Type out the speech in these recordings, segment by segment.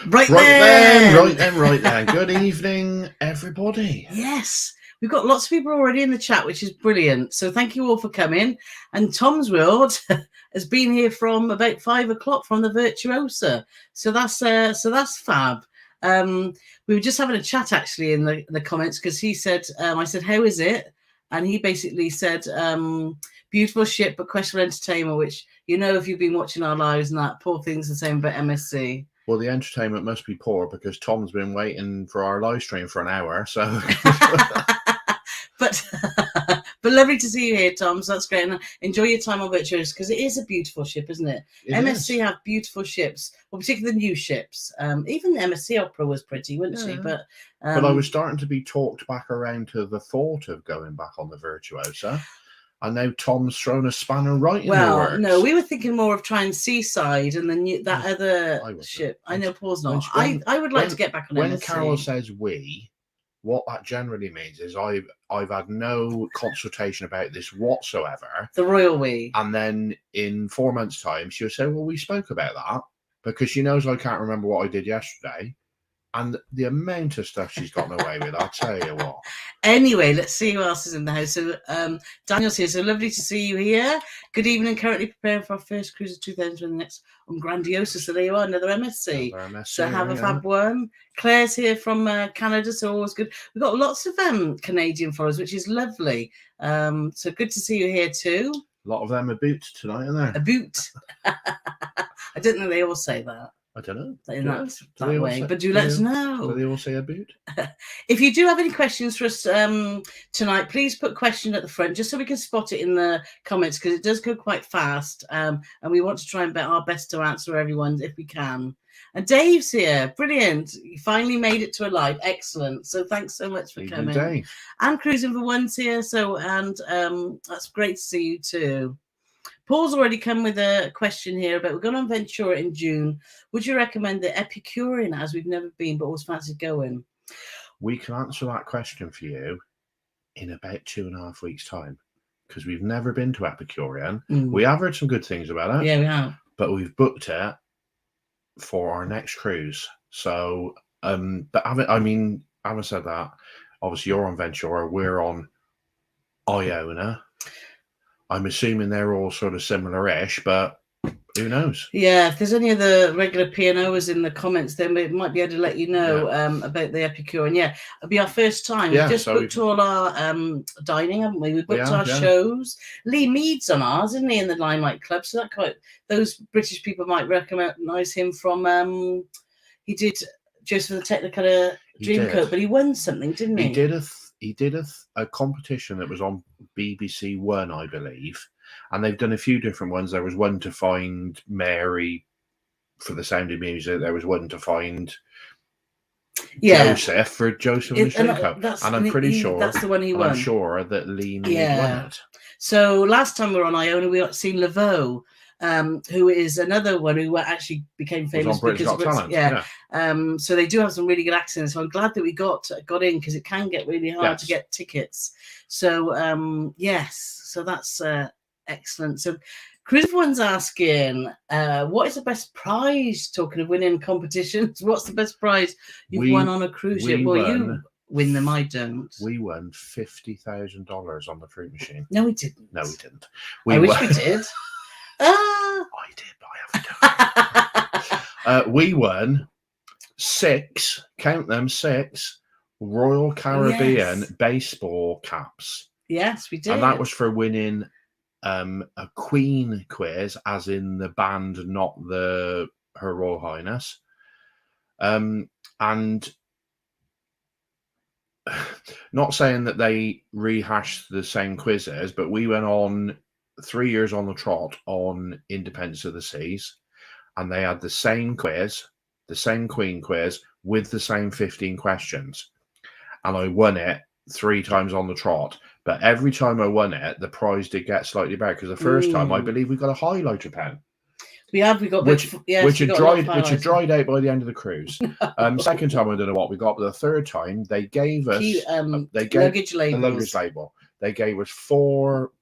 Right then. Good evening, everybody. Yes, we've got lots of people already in the chat, which is brilliant. So thank you all for coming. And Tom's World has been here from about 5 o'clock from the Virtuosa. So that's fab. We were just having a chat actually in the comments because he said, I said, how is it? And he basically said, beautiful ship, but questionable entertainment, which, you know, if you've been watching our lives and that, poor things the same about MSC. Well, the entertainment must be poor because Tom's been waiting for our live stream for an hour. So, but lovely to see you here, Tom. So that's great. And enjoy your time on Virtuosa because it is a beautiful ship, isn't it? MSC have beautiful ships, well, particularly the new ships. Even the MSC Opera was pretty, wasn't she? But I was starting to be talked back around to the thought of going back on the Virtuosa. And now Tom's thrown a spanner right in the works. Well, no, we were thinking more of trying Seaside and then that other ship. I know Paul's not. I would like to get back on when MSC. Carole says we, what that generally means is I've had no consultation about this whatsoever. The royal we. And then in 4 months' time, she'll say, well, we spoke about that because she knows I can't remember what I did yesterday. And the amount of stuff she's gotten away with, I'll tell you what. Anyway, let's see who else is in the house. So Daniel's here. So lovely to see you here. Good evening. Currently preparing for our first cruise of 2020 next on Grandiosa. So there you are, another MSC. So have a fab one. Claire's here from Canada, so always good. We've got lots of Canadian followers, which is lovely. So good to see you here too. A lot of them are boots tonight, aren't there? A boot. I don't know they all say that. I don't know. In that way. But do let us know. Do they all say a boot? If you do have any questions for us tonight, please put question at the front just so we can spot it in the comments because it does go quite fast. And we want to try and bet our best to answer everyone if we can. And Dave's here. Brilliant. You finally made it to a live. Excellent. So thanks so much for coming. Dave. And Cruising for One's here. So, and that's great to see you too. Paul's already come with a question here about we're going on Ventura in June. Would you recommend the Epicurean as we've never been but always fancied going? We can answer that question for you in about 2.5 weeks' time because we've never been to Epicurean. We have heard some good things about it. Yeah, we have. But we've booked it for our next cruise. So, but having said that, obviously you're on Ventura, we're on Iona. I'm assuming they're all sort of similar-ish, but who knows? Yeah, if there's any of the regular P&Os in the comments, then we might be able to let you know about the Epicurean. Yeah, it'll be our first time. We've just booked all our dining, haven't we? We've booked our shows. Lee Mead's on ours, isn't he, in the Limelight Club? So those British people might recognise him from, he did Joseph the Technicolor Dreamcoat, but he won something, didn't he? He did a competition that was on BBC One, I believe, and they've done a few different ones. There was one to find Mary for the Sound of Music. There was one to find Joseph for Joseph and the Dreamcoat. And I'm pretty sure that's the one he won. I'm sure that Lee Mead won it. So last time we were on Iona, we got seen Laveau. Who is another one who actually became famous because of British, so they do have some really good accents. So I'm glad that we got in because it can get really hard to get tickets. So yes, so that's excellent. So Chris one's asking, what is the best prize? Talking of winning competitions, what's the best prize you've won on a cruise ship? Well, you win them, I don't. We won $50,000 on the fruit machine. No, we didn't. No, we didn't. I wish we did. I did, but I haven't done it. We won 6, count them, 6 Royal Caribbean baseball caps. Yes, we did. And that was for winning a Queen quiz, as in the band, not Her Royal Highness. And not saying that they rehashed the same quizzes, but we went on 3 years on the trot on Independence of the Seas, and they had the same quiz, the same Queen quiz with the same 15 questions, and I won it 3 times on the trot. But every time I won it, the prize did get slightly better because the first time I believe we got a highlighter pen. We got which had dried out by the end of the cruise. Second time I don't know what we got, but the third time they gave us luggage labels. A luggage label. They gave us 4.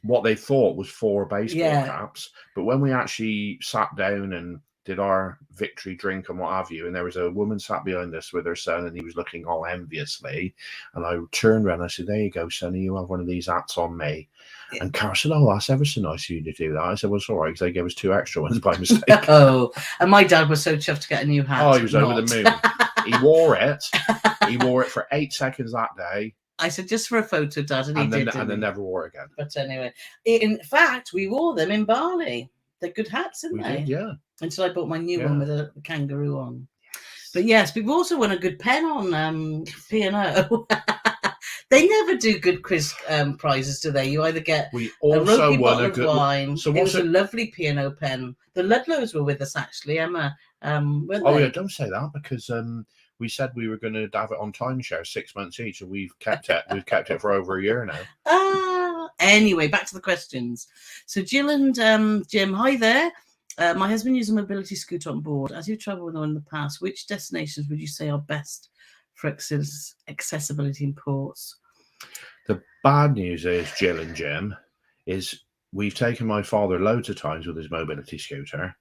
What they thought was 4 baseball caps, but when we actually sat down and did our victory drink and what have you, and there was a woman sat behind us with her son, and he was looking all enviously. And I turned around and I said, "There you go, sonny, you have one of these hats on me." Yeah. And Carole said, "Oh, that's ever so nice of you to do that." I said, "Well, it's all right, because they gave us 2 extra ones by mistake." Oh, and my dad was so chuffed to get a new hat. Oh, he was over the moon. He wore it. He wore it for 8 seconds that day. I said, "Just for a photo, Dad," and then never wore it again. But anyway, in fact, we wore them in Bali. They're good hats, aren't they? Did, yeah. Until I bought my new one with a kangaroo on. But yes, we've also won a good pen on P&O. They never do good quiz prizes, do they? You either get a ropey bottle of wine. So it was a lovely P&O pen. The Ludlows were with us, actually, Emma. Weren't they? Yeah, don't say that, because we said we were going to have it on timeshare 6 months each, and we've kept it. We've kept it for over a year now. Anyway, back to the questions. So Jill and Jim, hi there. My husband uses a mobility scooter on board. As you travel with one in the past, which destinations would you say are best for accessibility in ports? The bad news is, Jill and Jim, is we've taken my father loads of times with his mobility scooter,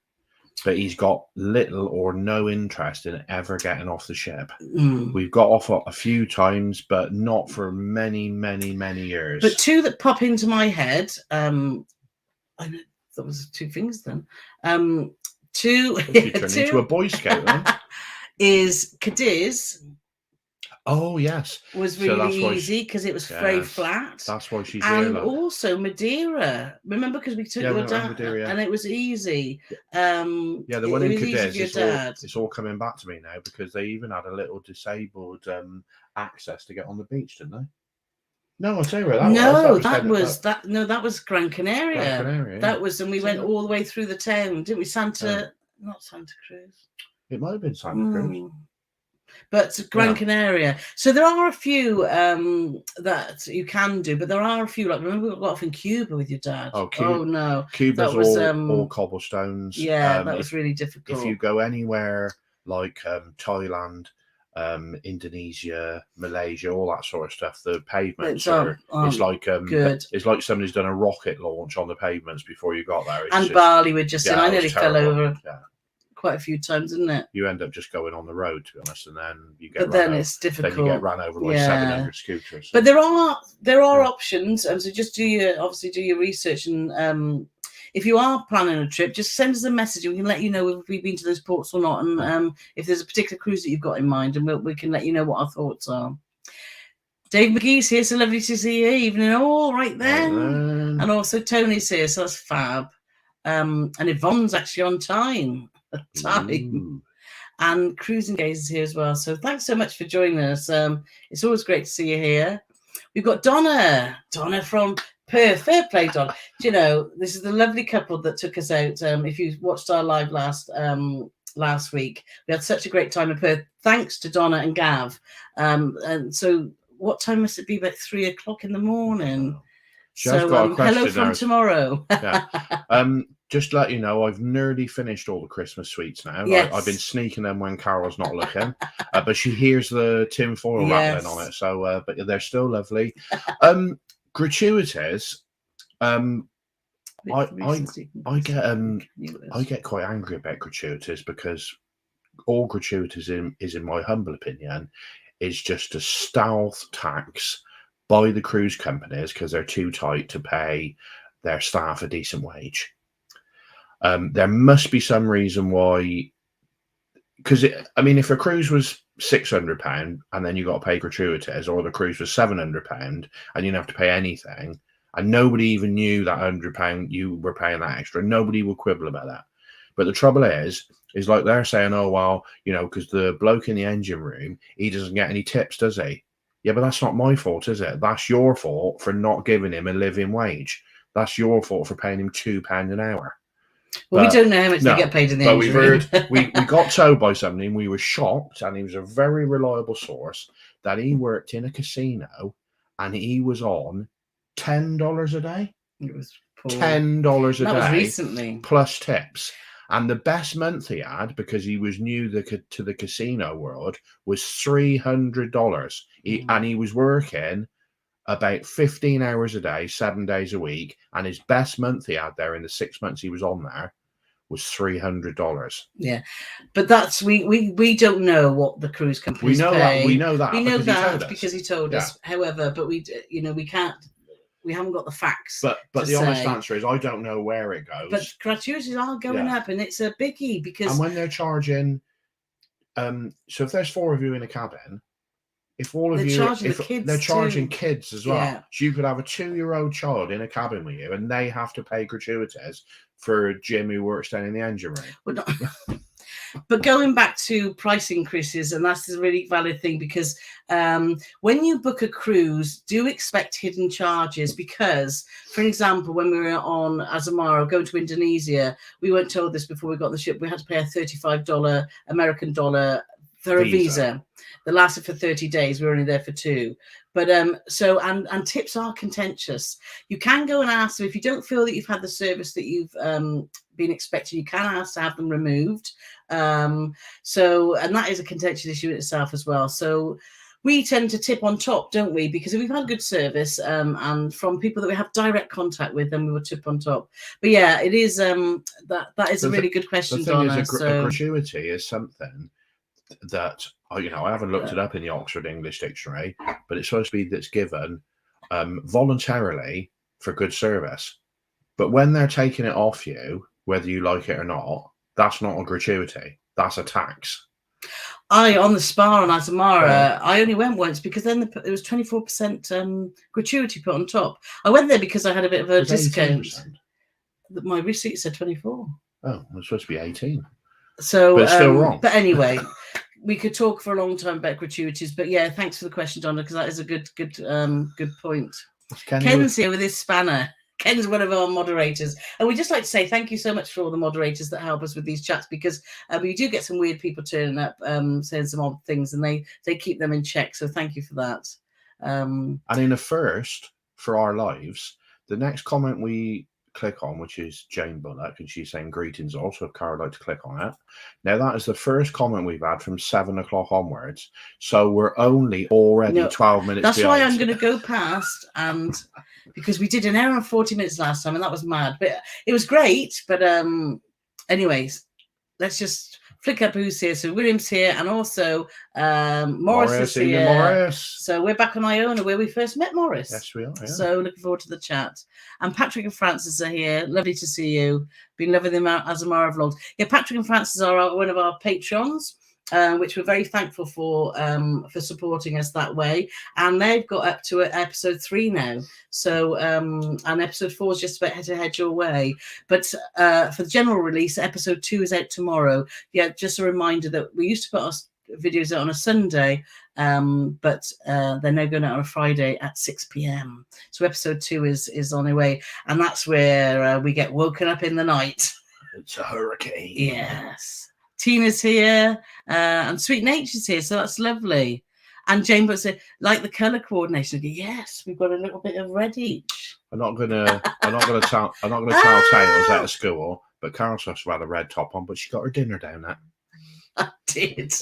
but he's got little or no interest in ever getting off the ship. We've got off a few times, but not for many, many, many years. But 2 that pop into my head, I know that was 2 things then. 2 into a Boy Scout then. Is Cadiz. Oh yes, was really easy because it was very flat. That's why she's and here. Also Madeira. Remember, because we took your dad, Madeira, and it was easy. The one in Cadiz, it's all coming back to me now, because they even had a little disabled access to get on the beach, didn't they? No, I'll tell you where that was. That was Gran Canaria. Gran Canaria, yeah. That was, and we went all the way through the town, didn't we? Not Santa Cruz. It might have been Santa Cruz. But Gran Canaria. So there are a few that you can do, but there are a few, like, remember we got off in Cuba with your dad? Oh no. Cuba's all cobblestones. Yeah, that was really difficult. If you go anywhere like Thailand, Indonesia, Malaysia, all that sort of stuff, the pavements it's like somebody's done a rocket launch on the pavements before you got there. And Bali, we're just I nearly fell over. Yeah. Quite a few times, isn't it? You end up just going on the road, to be honest, and then you get. But then it's difficult. Then you get run over by 700 scooters. But there are options, and so just do your research, and if you are planning a trip, just send us a message, and we can let you know if we've been to those ports or not, and if there's a particular cruise that you've got in mind, and we can let you know what our thoughts are. Dave McGee's here, so lovely to see you. Evening, all right then. And also Tony's here, so that's fab. And Yvonne's actually on time. And Cruising Gaze is here as well, so thanks so much for joining us. It's always great to see you here. We've got Donna from Perth. Fair play, Donna. Do you know, this is the lovely couple that took us out. If you watched our live last week, we had such a great time in Perth, thanks to Donna and Gav. And so what time must it be? About 3 o'clock in the morning. So hello from tomorrow. Just to let you know, I've nearly finished all the Christmas sweets now. Yes. I've been sneaking them when Carole's not looking, but she hears the tin foil rattling on it. So, but they're still lovely. Gratuities. I get quite angry about gratuities, because all gratuities is, in my humble opinion, is just a stealth tax by the cruise companies because they're too tight to pay their staff a decent wage. There must be some reason why, because if a cruise was £600 and then you got to pay gratuities, or the cruise was £700 and you didn't have to pay anything, and nobody even knew that £100 you were paying that extra, nobody would quibble about that. But the trouble is like they're saying, oh well, because the bloke in the engine room, he doesn't get any tips, does he? Yeah, but that's not my fault, is it? That's your fault for not giving him a living wage. That's your fault for paying him £2 an hour. Well, we don't know how much they get paid in the engine room. we got told by somebody, and we were shocked, and he was a very reliable source, that he worked in a casino and he was on $10 a day. It was $10 a day. That was recently. Plus tips. And the best month he had, because he was new to the casino world, was $300. And he was working about 15 hours a day, 7 days a week. And his best month he had there in the 6 months he was on there was $300. Yeah, but that's we don't know what the cruise companies pay. We know that because he told us. However, but we can't. We haven't got the facts. But the honest answer is I don't know where it goes. But gratuities are going up, and it's a biggie because. And when they're charging, so if there's 4 of you in a cabin, if all of you, they're charging kids as well. So you could have a 2-year-old child in a cabin with you, and they have to pay gratuities for Jim who works down in the engine room. Well, but going back to price increases, and that's a really valid thing because when you book a cruise, do expect hidden charges because, for example, when we were on Azamara going to Indonesia, we weren't told this before we got on the ship. We had to pay a $35 American dollar for a visa that lasted for 30 days. We were only there for 2. But and tips are contentious. You can go and ask them if you don't feel that you've had the service that you've been expecting. You can ask to have them removed. And that is a contentious issue in itself as well. So we tend to tip on top, don't we? Because if we've had good service and from people that we have direct contact with, then we will tip on top. But yeah, it is that is a really good question, Donna. A gratuity is something that I haven't looked it up in the Oxford English Dictionary, but it's supposed to be that's given voluntarily for good service. But when they're taking it off you, whether you like it or not, that's not a gratuity. That's a tax. On the spa on Azamara, I only went once because then it was 24% gratuity put on top. I went there because I had a bit of a discount. 18%. My receipt said 24. Oh, it's supposed to be 18. So, but it's still wrong. But anyway, we could talk for a long time about gratuities. But yeah, thanks for the question, Donna, because that is a good point. Ken's here with his spanner. Ken's one of our moderators, and we'd just like to say thank you so much for all the moderators that help us with these chats because we do get some weird people turning up, saying some odd things, and they keep them in check. So thank you for that. And in a first for our lives, the next comment we click on, which is Jane Bullock, and she's saying greetings also if Carole would like to click on it. Now that is the first comment we've had from 7 o'clock onwards, so we're already 12 minutes that's behind. Why I'm going to go past, and because we did an hour and 40 minutes last time and that was mad, but it was great. But anyways, let's just flick up who's here. So William's here, and also Morris is here. Morris. So we're back on Iona where we first met Morris. Yes, we are. Yeah. So looking forward to the chat. And Patrick and Francis are here. Lovely to see you. Been loving the Azamara vlogs. Yeah, Patrick and Francis are one of our patrons, which we're very thankful for supporting us that way. And they've got up to episode 3 now. So and episode 4 is just about to head your way. But for the general release, episode 2 is out tomorrow. Yeah, just a reminder that we used to put our videos out on a Sunday, but they're now going out on a Friday at 6 p.m. So episode 2 is on the way, and that's where we get woken up in the night. It's a hurricane. Yes. Tina's here, and Sweet Nature's here, so that's lovely. And Jane would say, like the colour coordination. Yes, we've got a little bit of red each. I'm not gonna tell tales out of school, but Carole supposed to have a red top on, but she got her dinner down there. I did.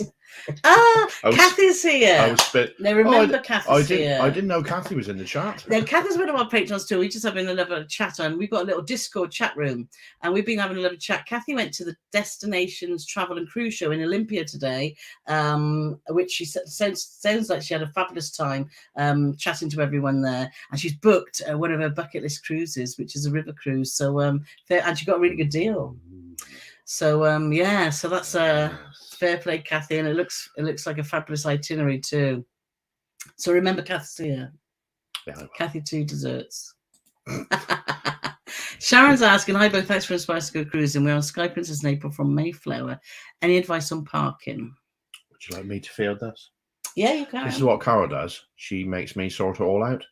Kathy's here. Now remember, Kathy's here. I didn't know Kathy was in the chat. No, Kathy's one of our patrons too. We just having a little chat, and we've got a little Discord chat room, and we've been having a little chat. Kathy went to the Destinations Travel and Cruise Show in Olympia today, which she sounds like she had a fabulous time chatting to everyone there, and she's booked one of her bucket list cruises, which is a river cruise. So and she got a really good deal. So yeah, so that's fair play, Kathy, and it looks like a fabulous itinerary too. So remember, Kathy's here. Yeah, Kathy 2 desserts. Sharon's asking, hi both, thanks for inspiring us to go cruising. We're on Sky Princess in April from Mayflower. Any advice on parking? Would you like me to field this? Yeah, you can. This is what Carole does. She makes me sort it all out.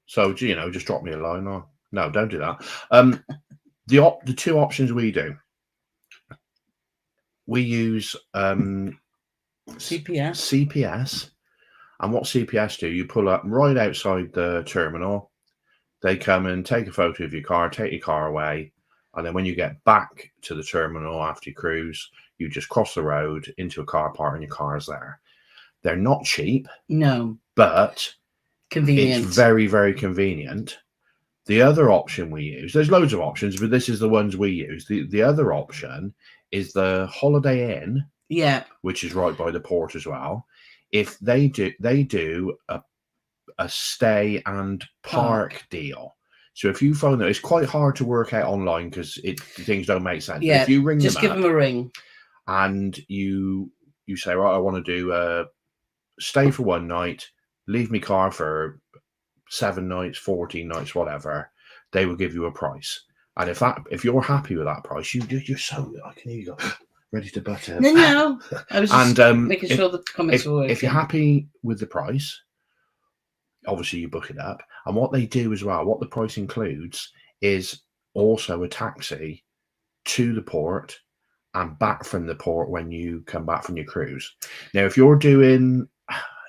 So just drop me a line. Or no, don't do that. The 2 options we do. We use CPS, and what CPS do, you pull up right outside the terminal. They come and take a photo of your car, take your car away, and then when you get back to the terminal after your cruise, you just cross the road into a car park and your car's there. They're not cheap. No. But convenient. It's very, very convenient. The other option we use, there's loads of options, but this is the ones we use. The other option is the Holiday Inn, which is right by the port as well. If they do a stay and park deal. So if you phone them, it's quite hard to work out online because things don't make sense. Yeah, but if you ring just them give up them a ring, and you say, right, I want to do a stay for one night, leave me car for 7 nights, 14 nights, whatever, they will give you a price. And if you're happy with that price, you're so, I can hear you go ready to butter. No, I was just making sure the comments were working. If you're happy with the price, obviously you book it up. And what they do as well, what the price includes is also a taxi to the port and back from the port when you come back from your cruise. Now, if you're doing,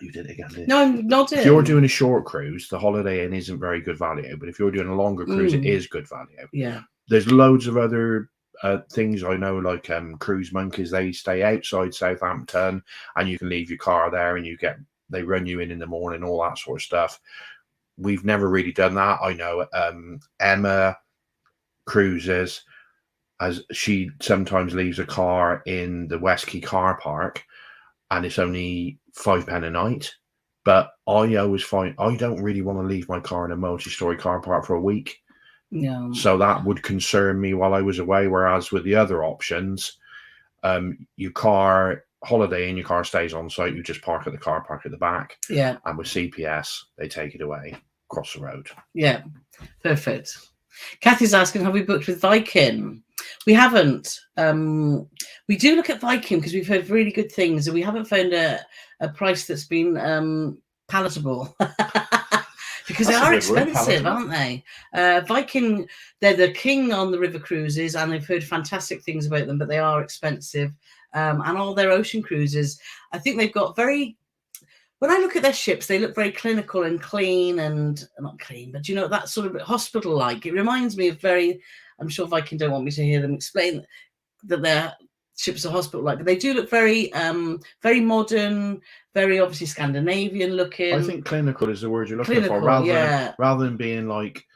you did it again, didn't you? No, I'm not doing. If you're doing a short cruise, the Holiday Inn isn't very good value. But if you're doing a longer cruise, it is good value. Yeah. There's loads of other things I know, like Cruise Monkeys. They stay outside Southampton, and you can leave your car there, and they run you in the morning, all that sort of stuff. We've never really done that. I know Emma cruises, as she sometimes leaves a car in the West Quay car park, and it's only £5 a night. But I always find I don't really want to leave my car in a multi-story car park for a week. No. So that would concern me while I was away. Whereas with the other options, your car Holiday Inn, your car stays on site. You just park at the car park at the back. Yeah. And with CPS, they take it away across the road. Yeah. Perfect. Kathy's asking, have we booked with Viking? We haven't. We do look at Viking because we've heard really good things, and we haven't found a price that's been palatable. Because they are expensive, aren't they? Viking, they're the king on the river cruises, and I've heard fantastic things about them, but they are expensive. And all their ocean cruises, I think they've got very... When I look at their ships, they look very clinical and clean, and not clean, but that sort of hospital-like. It reminds me of very... I'm sure Viking don't want me to hear them explain that their ships are hospital-like, but they do look very, very modern, very obviously Scandinavian looking. I think clinical is the word you're looking for, rather than being like,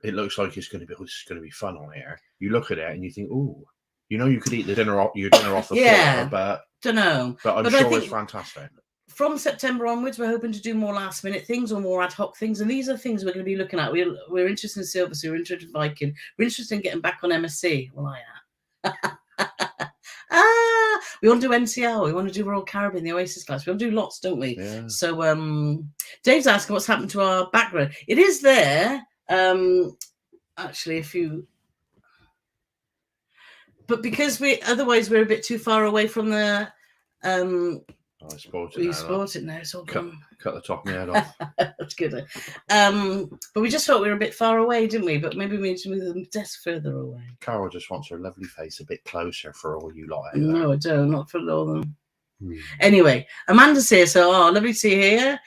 it looks like it's going to be fun on here. You look at it and you think, oh, you could eat your dinner off the floor, but don't know. But I'm sure it's fantastic. From September onwards, we're hoping to do more last minute things or more ad hoc things. And these are things we're going to be looking at. We're interested in Silversea, we're interested in Viking, we're interested in getting back on MSC. Well, I am. We want to do NCL, we want to do Royal Caribbean, the Oasis class. We want to do lots, don't we? Yeah. So Dave's asking what's happened to our background. It is there. Actually, but because otherwise we're a bit too far away from the I sport it. We sport it now. It's all cut the top of my head off. That's good. But we just thought we were a bit far away, didn't we? But maybe we need to move them just further away. Carole just wants her lovely face a bit closer for all you lot. No, I don't. Not for all of them. Anyway, Amanda's here. So, lovely to see you here.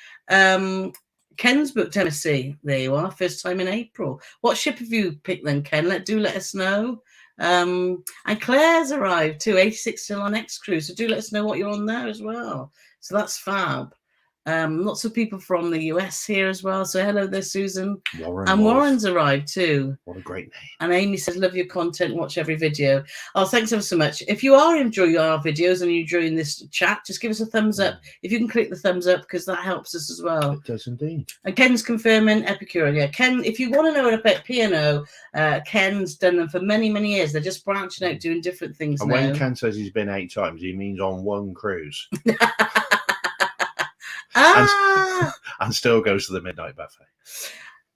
Ken's booked MSC. There you are. First time in April. What ship have you picked then, Ken? Let us know. And Claire's arrived too, 86 still on X cruise. So do let us know what you're on there as well. So that's fab. Lots of people from the US here as well. So hello there, Susan. Warren's arrived too. What a great name. And Amy says, love your content, watch every video. Oh, thanks ever so much. If you are enjoying our videos and you're enjoying this chat, just give us a thumbs up. If you can click the thumbs up, because that helps us as well. It does indeed. And Ken's confirming Epicurean. Yeah, Ken, if you want to know about P&O, Ken's done them for many, many years. They're just branching out, doing different things and now. When Ken says he's been 8 times, he means on one cruise. And still goes to the midnight buffet.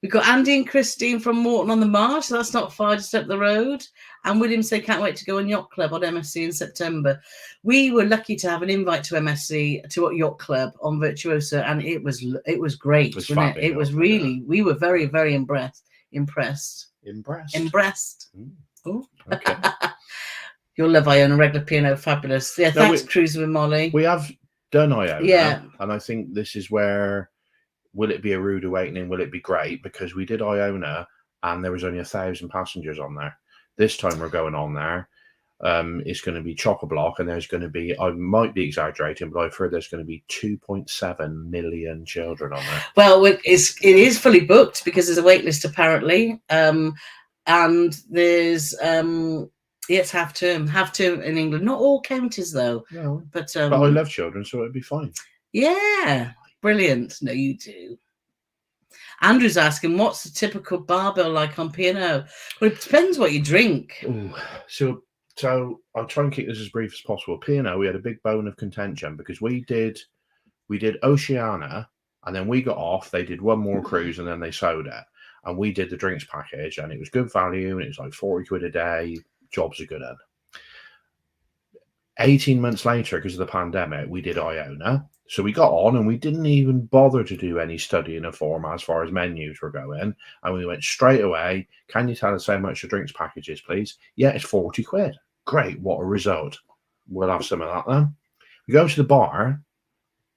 We've got Andy and Christine from Morton on the Marsh, so that's not far, just up the road. And William said, can't wait to go on Yacht Club on MSC in September. We were lucky to have an invite to MSC, to a Yacht Club on Virtuosa, and it was great, wasn't it? It was really, we were very, very impressed. Oh, okay. You'll love Iona, regular P&O, fabulous. Yeah, thanks, cruising with Molly. We have done Iona, yeah, and I think this is where, will it be a rude awakening? Will it be great? Because we did Iona and there was only 1,000 passengers on there. This time we're going on there is going to be chock-a-block, and there's going to be, I might be exaggerating, but I've heard there's going to be 2.7 million children on there. Well, it is fully booked because there's a wait list apparently, and there's it's half term in England. Not all counties though. No, but I love children, so it'd be fine. Yeah, brilliant. No, you do. Andrew's asking, what's the typical bar bill like on P&O? Well, it depends what you drink. Ooh, so I'll try and keep this as brief as possible. P&O, we had a big bone of contention because we did Oceania, and then we got off. They did one more cruise, and then they sold it. And we did the drinks package, and it was good value, and it was like 40 quid a day. Jobs are good at. 18 months later, because of the pandemic, we did Iona. So we got on, and we didn't even bother to do any studying of form as far as menus were going. And we went straight away. Can you tell us how much the drinks package is, please? Yeah, it's 40 quid. Great. What a result. We'll have some of that then. We go to the bar,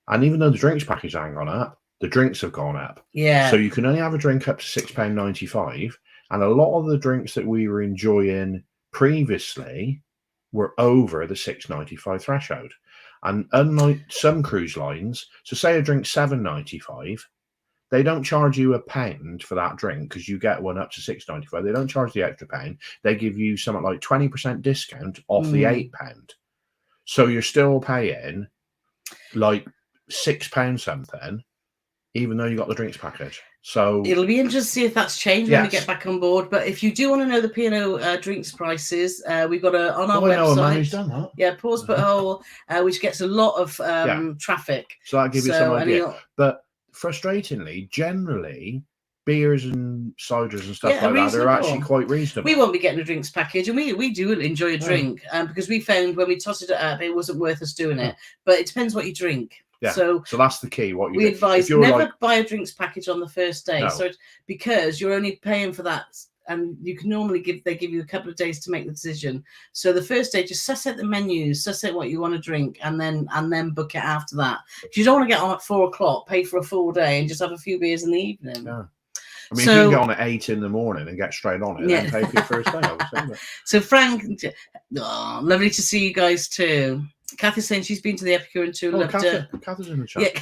and even though the drinks package ain't gone up, the drinks have gone up. Yeah. So you can only have a drink up to £6.95. And a lot of the drinks that we were enjoying previously were over the £6.95 threshold. And unlike some cruise lines, so say a drink £7.95, they don't charge you £1 for that drink because you get one up to £6.95. They don't charge the extra £1. They give you something like 20% discount off the £8. So you're still paying like £6 something, even though you got the drinks package. So it'll be interesting to see if that's changed when we get back on board. But if you do want to know the P&O drinks prices, we've got on our website. I know a man who's done that. Yeah, Paul's Butthole, which gets a lot of traffic. So that gives you some idea. But frustratingly, generally, beers and ciders and stuff like that are actually quite reasonable. We won't be getting a drinks package, and we do enjoy a drink because we found when we totted it up, it wasn't worth us doing it. But it depends what you drink. Yeah. So that's the key. What we advise never buy a drinks package on the first day. No. So because you're only paying for that, and you can normally give you a couple of days to make the decision. So the first day, just suss out the menus, suss out what you want to drink, and then book it after that. If you don't want to get on at 4 o'clock, pay for a full day, and just have a few beers in the evening. Yeah. I mean, if you can get on at 8 in the morning and get straight on it, then pay for your first day, obviously. So Frank, lovely to see you guys too. Kathy's saying she's been to the Epicurean too. Kathy's in the chat.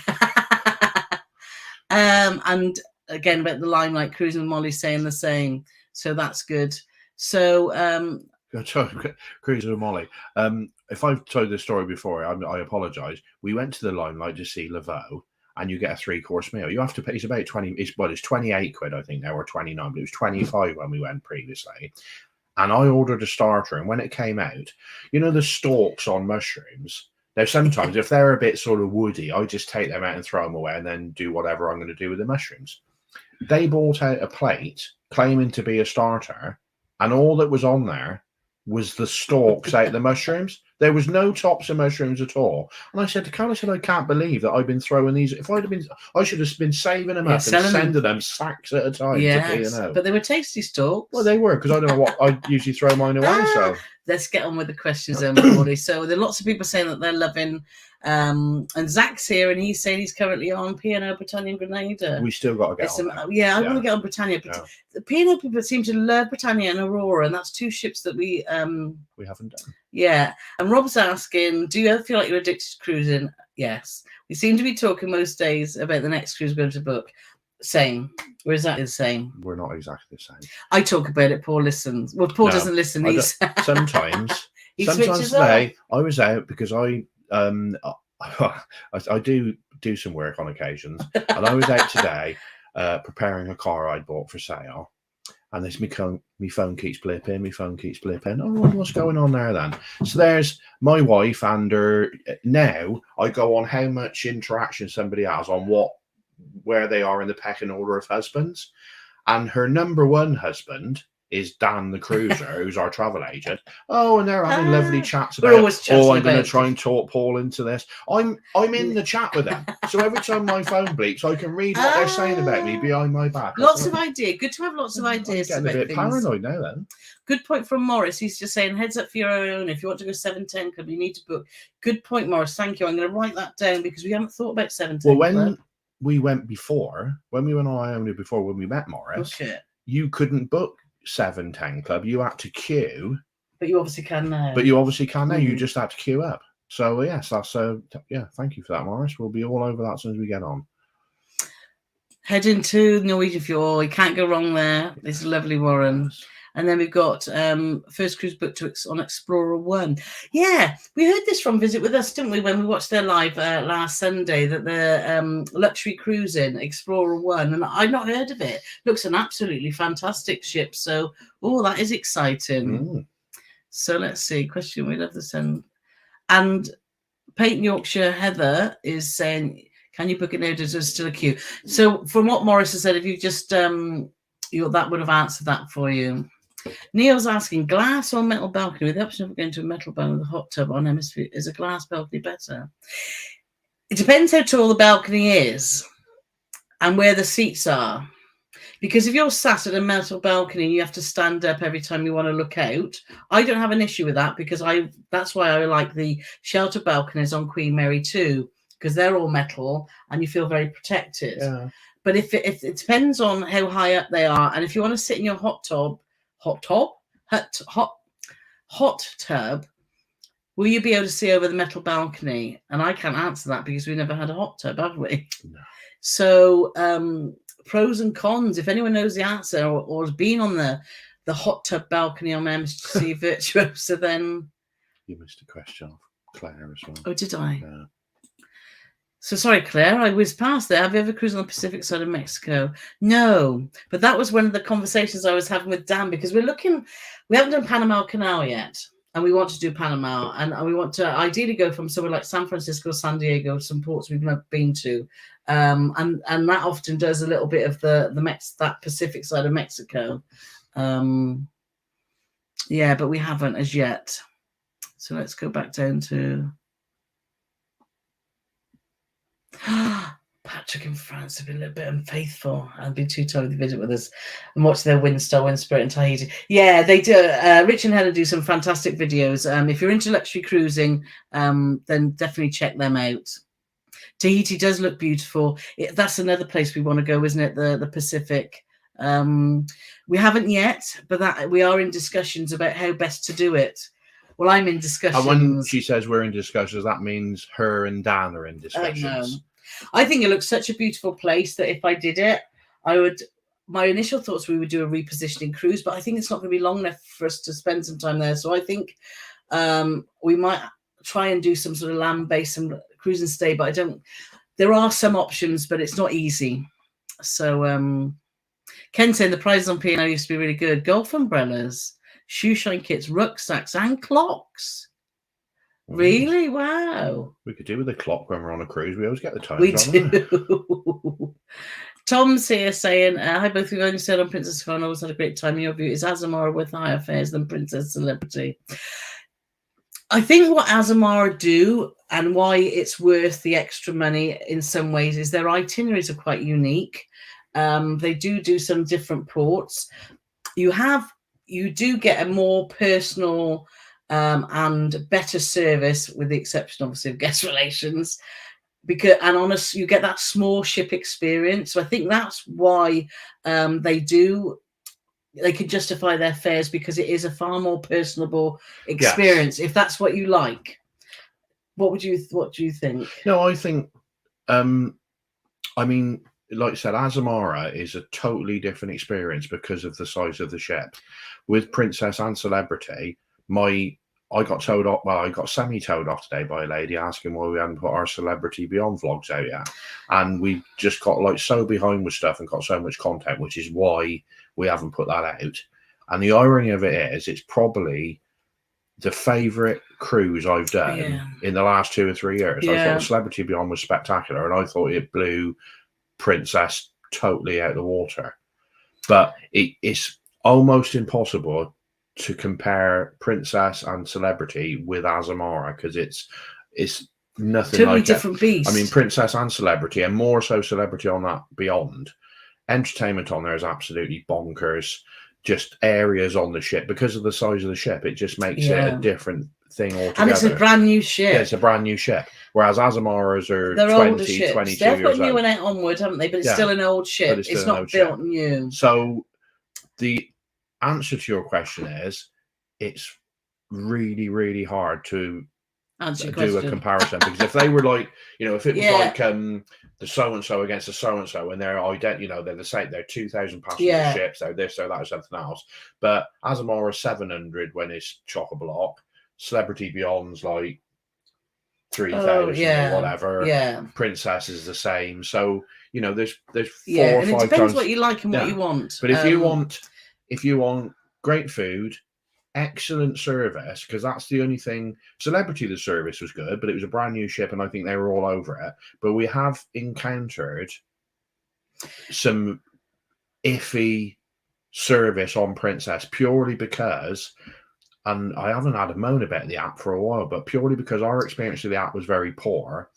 Yeah. And again about the Limelight cruise, and Molly saying the same. So that's good. So cruise with Molly. If I've told this story before, I apologise. We went to the Limelight to see Laveau, and you get a 3-course meal. You have to pay. It's about 20. It's 28 quid, I think now, or 29. But it was 25 when we went previously. And I ordered a starter, and when it came out, you know the stalks on mushrooms? Now, sometimes if they're a bit sort of woody, I just take them out and throw them away and then do whatever I'm going to do with the mushrooms. They bought out a plate claiming to be a starter, and all that was on there was the stalks out of the mushrooms. There was no tops of mushrooms at all. And I said to Carole, I can't believe that I've been throwing these. If I'd have been, I should have been saving them up and sending them sacks at a time to P&O. But they were tasty stalks. Well, they were, because I don't know what, I usually throw mine away. So let's get on with the questions, everybody. So there are lots of people saying that they're loving, and Zach's here, and he's saying he's currently on P&O Britannia and Grenada. We still got to get on. I want to get on Britannia. The P&O people seem to love Britannia and Aurora, and that's 2 ships that we haven't done. Yeah. And Rob's asking, do you ever feel like you're addicted to cruising? Yes. We seem to be talking most days about the next cruise we're going to book. Same. We're exactly the same. We're not exactly the same. I talk about it. Paul listens. Well, Paul doesn't listen. Sometimes. Sometimes today I was out because I do some work on occasions, and I was out today preparing a car I'd bought for sale. And this my phone keeps blipping. Oh, what's going on there then? So there's my wife and her. Now I go on how much interaction somebody has on where they are in the pecking order of husbands. And her number 1 husband is Dan the Cruiser, who's our travel agent. Oh, and they're having lovely chats about, I'm going to try and talk Paul into this. I'm in the chat with them. So every time my phone bleeps, I can read what they're saying about me behind my back. Lots of ideas. Good to have lots of ideas. I'm getting a bit paranoid now then. Good point from Morris. He's just saying, heads up for your own. If you want to go 710 Club, you need to book. Good point, Morris. Thank you. I'm going to write that down because we haven't thought about 710 Club. We went before, when we went on Iona before, when we met Morris, you couldn't book 710 Club. You had to queue But you obviously can now. But you obviously can now. You just had to queue up. So yes, that's yeah. Thank you for that, Morris. We'll be all over that as soon as we get on. Heading to Norwegian Fjord. You can't go wrong there. It's lovely, Warren. Yes. And then we've got first cruise booked on Explora 1. Yeah, we heard this from Visit With Us, didn't we, when we watched their live last Sunday, that the luxury cruising, Explora 1, and I'd not heard of it. Looks an absolutely fantastic ship. So, that is exciting. So let's see. Question, we love the send. And Peyton Yorkshire Heather is saying, can you book it now? There's still a queue. So from what Morris has said, if you just, that would have answered that for you. Neil's asking, glass or metal balcony? With the option of going to a metal balcony with a hot tub on MSC, is a glass balcony better? It depends how tall the balcony is and where the seats are. Because if you're sat at a metal balcony, you have to stand up every time you want to look out. I don't have an issue with that because that's why I like the shelter balconies on Queen Mary too, because they're all metal and you feel very protected. Yeah. But if it depends on how high up they are, and if you want to sit in your hot tub, will you be able to see over the metal balcony? And I can't answer that because we never had a hot tub, have we? No. So pros and cons, if anyone knows the answer or has been on the hot tub balcony on MSC Virtuosa, then... You missed a question of Claire as well. Oh, did I? Yeah. So sorry, Claire, I whizzed past there. Have you ever cruised on the Pacific side of Mexico? No, but that was one of the conversations I was having with Dan, because we haven't done Panama Canal yet, and we want to do Panama, and we want to ideally go from somewhere like San Francisco, San Diego, some ports we've never been to, and that often does a little bit of that Pacific side of Mexico. Yeah, but we haven't as yet. So let's go back down to... Patrick and France have been a little bit unfaithful and been too tired to visit with us and watch their Wind Spirit in Tahiti. Yeah, they do. Rich and Helen do some fantastic videos. If you're into luxury cruising, then definitely check them out. Tahiti does look beautiful. That's another place we want to go, isn't it? The Pacific. We haven't yet, but we are in discussions about how best to do it. Well, I'm in discussions. And when she says we're in discussions, that means her and Dan are in discussions. I know. I think it looks such a beautiful place that if I did it, my initial thoughts we would do a repositioning cruise, but I think it's not going to be long enough for us to spend some time there. So I think we might try and do some sort of land-based and cruise and stay, but there are some options, but it's not easy. So Ken saying the prizes on P&O used to be really good. Golf umbrellas, shoe shine kits, rucksacks, and clocks. Really? Wow. We could do with a clock when we're on a cruise. We always get the time. We do. Tom's here saying, hi, both of you. You said on Princess Con, always had a great time. In your view, is Azamara worth higher fares than Princess Celebrity? I think what Azamara do and why it's worth the extra money in some ways is their itineraries are quite unique. They do some different ports. You do get a more personal and better service, with the exception obviously of guest relations, you get that small ship experience. So I think that's why they can justify their fares, because it is a far more personable experience. Yes. If that's what you like. What do you think? No, I think like I said, Azamara is a totally different experience because of the size of the ship. With Princess and Celebrity, I got towed off. Well, I got semi-towed off today by a lady asking why we hadn't put our Celebrity Beyond vlogs out yet, and we just got so behind with stuff and got so much content, which is why we haven't put that out. And the irony of it is, it's probably the favourite cruise I've done in the last 2 or 3 years. I thought Celebrity Beyond was spectacular, and I thought it blew Princess totally out of the water. But it's almost impossible to compare Princess and Celebrity with Azamara, because it's nothing totally like different beast. I mean, Princess and Celebrity, and more so Celebrity on that Beyond. Entertainment on there is absolutely bonkers. Just areas on the ship, because of the size of the ship, it just makes it a different thing altogether. And it's a brand new ship. Yeah, it's a brand new ship. Whereas Azamaras are 20, 22 years old. They've got new one out onward, haven't they? But it's still an old ship. It's not built new. So the answer to your question is, it's really, really hard to do a comparison, because if they were like, if it was like the so-and-so against the so-and-so, and they're they're the same, they're 2,000 passenger ships, they're this, they're that, or something else. But Azamara 700 when it's chock-a-block, Celebrity Beyond's like 3,000 or whatever. Yeah. Princess is the same. So, there's 4 or 5 and it depends times what you like and what you want. But if you want great food, excellent service, because that's the only thing. Celebrity, the service was good, but it was a brand new ship and I think they were all over it. But we have encountered some iffy service on Princess purely because, and I haven't had a moan about the app for a while, but purely because our experience of the app was very poor,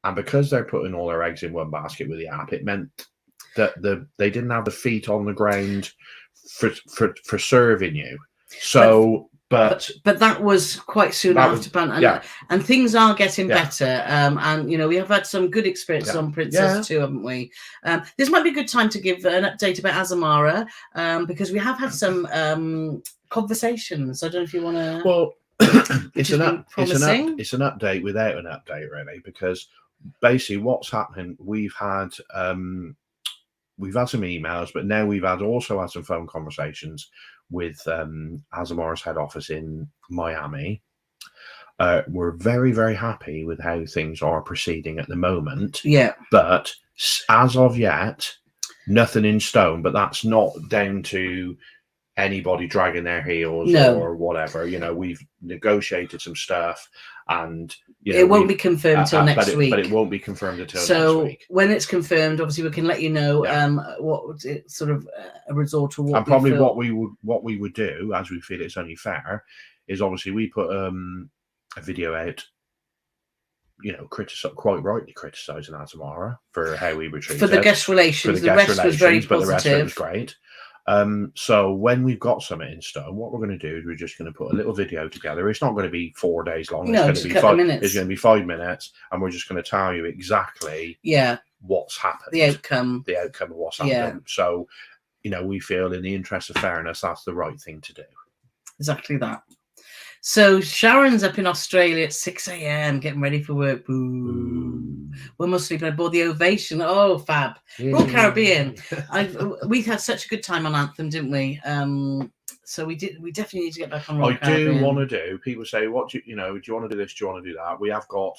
and because they're putting all their eggs in one basket with the app, it meant that they didn't have the feet on the ground for serving you. So, but that was quite soon after Panama, and things are getting better. And we have had some good experiences on Princess too, haven't we? This might be a good time to give an update about Azamara, because we have had some conversations. I don't know if you want to. Well, it's an update without an update, really, because basically what's happening, we've had some emails, but now we've also had some phone conversations with Azamara's head office in Miami. We're very, very happy with how things are proceeding at the moment. Yeah. But as of yet, nothing in stone. But that's not down to anybody dragging their heels or whatever. We've negotiated some stuff, and it won't be confirmed until next week. But it won't be confirmed until next week. When it's confirmed, obviously we can let you know what it's sort of a resort or what. And probably what we would do, as we feel it's only fair, is obviously we put a video out, quite rightly criticising Azamara for how we were treated. For the guest relations, the rest was very positive. But the rest of it was great. So when we've got something in stone, what we're going to do is we're just going to put a little video together. It's not going to be 4 days long. No, it's going to be 5 minutes, and we're just going to tell you exactly what's happened, the outcome of what's happened. Yeah. So, we feel in the interest of fairness, that's the right thing to do. Exactly that. So Sharon's up in Australia at 6 a.m. getting ready for work. Boo. One more sleep aboard the Ovation. Oh, fab. Yeah. We're all Caribbean. We had such a good time on Anthem, didn't we? So we definitely need to get back on Royal Caribbean. Do want to do. People say, "What do you want to do this? Do you want to do that?" We have got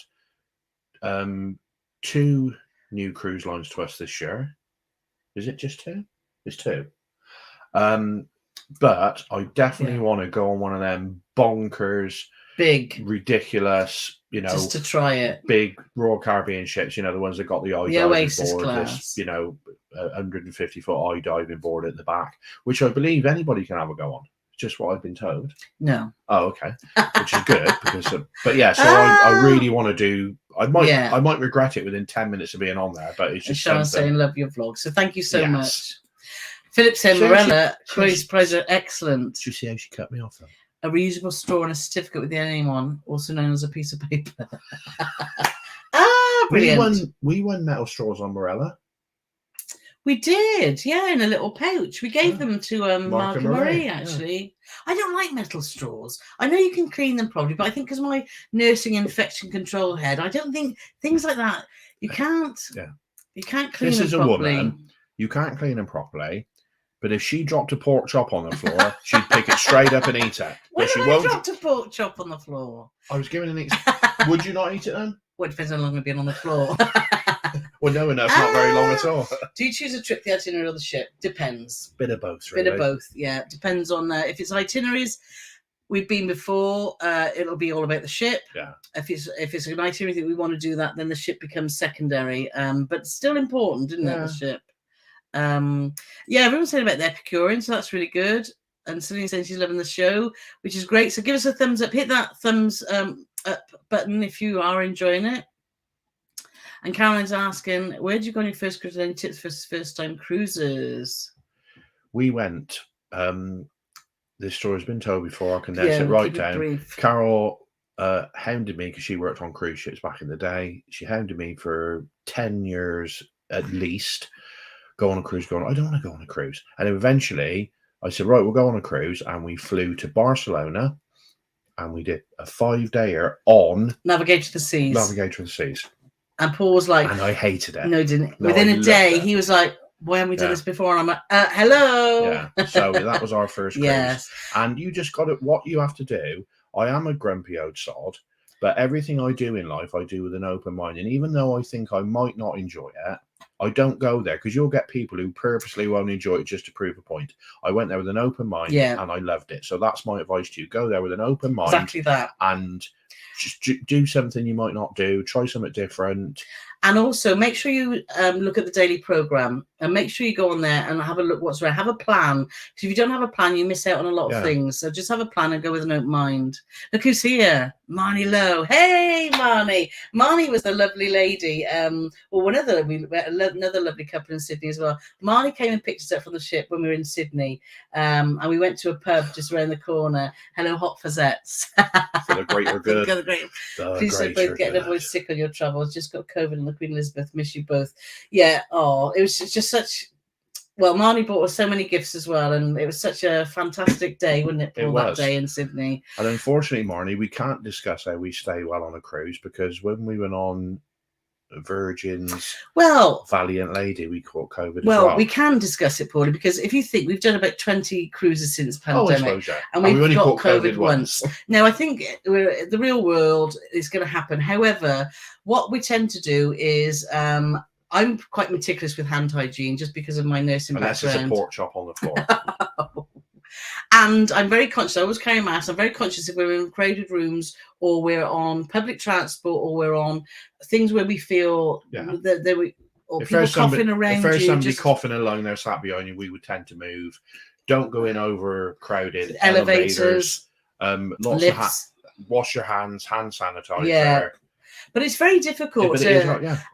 2 new cruise lines to us this year. Is it just 2? It's 2. But I definitely want to go on one of them bonkers, big, ridiculous, just to try it. Big Royal Caribbean ships, the ones that got the Oasis board, class. this, 150-foot eye diving board at the back, which I believe anybody can have a go on. Just what I've been told. No. Oh, okay. Which is good because, but yeah. So I really want to do. I might regret it within 10 minutes of being on there, but it's just. Sean saying, "Love your vlog." So thank you so much. Philip said, "Morella, cruise prize are excellent." Do you see how she cut me off then? A reusable straw and a certificate with the name on, also known as a piece of paper. Brilliant. We won metal straws on Morella. We did, in a little pouch. We gave them to Mark and Marie, actually. Yeah. I don't like metal straws. I know you can clean them properly, but I think because of my nursing infection control head, I don't think things like that, you can't. Yeah. You can't clean them properly. This is a woman. You can't clean them properly. But if she dropped a pork chop on the floor, she'd pick it straight up and eat it. When she won't. Dropped a pork chop on the floor? I was giving an Would you not eat it then? Well, it depends how long I've been on the floor. Well, no, it's not very long at all. Do you choose a trip, the itinerary, or the ship? Depends. Bit of both, really. Bit of both, yeah. Depends on if it's itineraries. We've been before. It'll be all about the ship. Yeah. If it's an itinerary that we want to do that, then the ship becomes secondary. But still important, isn't it? The ship. Everyone's saying about the Epicurean, so that's really good. And Celine says she's loving the show, which is great. So give us a thumbs up. Hit that thumbs up button if you are enjoying it. And Caroline's asking, where did you go on your first cruise? Any tips for first-time cruisers? We went. This story's been told before. I can condense it right down. Brief. Carole hounded me because she worked on cruise ships back in the day. She hounded me for 10 years at least. Go on a cruise. I don't want to go on a cruise. And eventually I said, right, we'll go on a cruise. And we flew to Barcelona. and we did a 5-dayer on Navigator of the Seas. Navigator of the Seas. And Paul was like, and I hated it. No, he didn't. No, within a day, he was like, why haven't we done this before? And I'm like, hello. Yeah. So that was our first cruise. Yes. And you just got it. What you have to do. I am a grumpy old sod, but everything I do in life, I do with an open mind. And even though I think I might not enjoy it, I don't go there, because you'll get people who purposely won't enjoy it just to prove a point. I went there with an open mind, and I loved it. So that's my advice to you. Go there with an open mind. Exactly that. And just do something you might not do. Try something different. And also make sure you look at the daily program, and make sure you go on there and have a look what's around. Have a plan. Because if you don't have a plan, you miss out on a lot of things. So just have a plan and go with an open mind. Look who's here. Marnie Lowe. Hey, Marnie. Marnie was the lovely lady. Another lovely couple in Sydney as well. Marnie came and picked us up from the ship when we were in Sydney. And we went to a pub just around the corner. Hello, Hot Fazzettes. For the greater good. Please don't both get avoid sick on your travels. Just got COVID and the Queen Elizabeth. Miss you both. Yeah. Oh, it was just such. Well, Marnie bought us so many gifts as well, and it was such a fantastic day, wasn't it, Paul, that day in Sydney? And unfortunately, Marnie, we can't discuss how we stay well on a cruise, because when we went on Virgin's Valiant Lady, we caught COVID as well. We can discuss it, Paulie, because if you think we've done about 20 cruises since pandemic, and we've only got COVID once. Now, I think the real world is going to happen. However, what we tend to do is I'm quite meticulous with hand hygiene just because of my nursing background. Unless it's a pork chop on the floor. And I'm very conscious. I always carry a mask. I'm very conscious if we're in crowded rooms, or we're on public transport, or we're on things where we feel that people coughing around you. If there's somebody coughing along there sat behind you, we would tend to move. Don't go in overcrowded elevators. Lifts. Wash your hands, hand sanitizer. Yeah. But it's very difficult.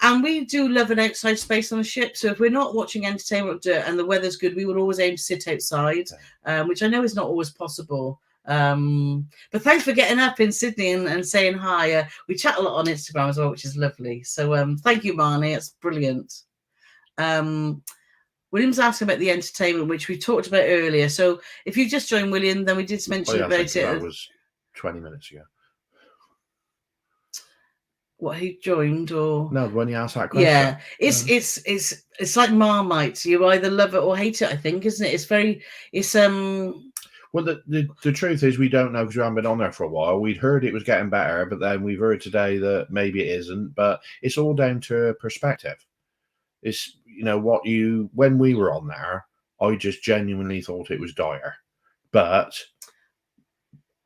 And we do love an outside space on a ship. So if we're not watching entertainment and the weather's good, we would always aim to sit outside, which I know is not always possible. But thanks for getting up in Sydney and saying hi. We chat a lot on Instagram as well, which is lovely. So thank you, Marnie. It's brilliant. William's asking about the entertainment, which we talked about earlier. So if you just joined William, then we did mention about it. That was 20 minutes ago. What, he joined, or no, when he asked that question? Yeah, it's like Marmite. You either love it or hate it, I think, isn't it? Well, the truth is we don't know, because we haven't been on there for a while. We'd heard it was getting better, but then we've heard today that maybe it isn't. But it's all down to perspective. It's, when we were on there, I just genuinely thought it was dire. But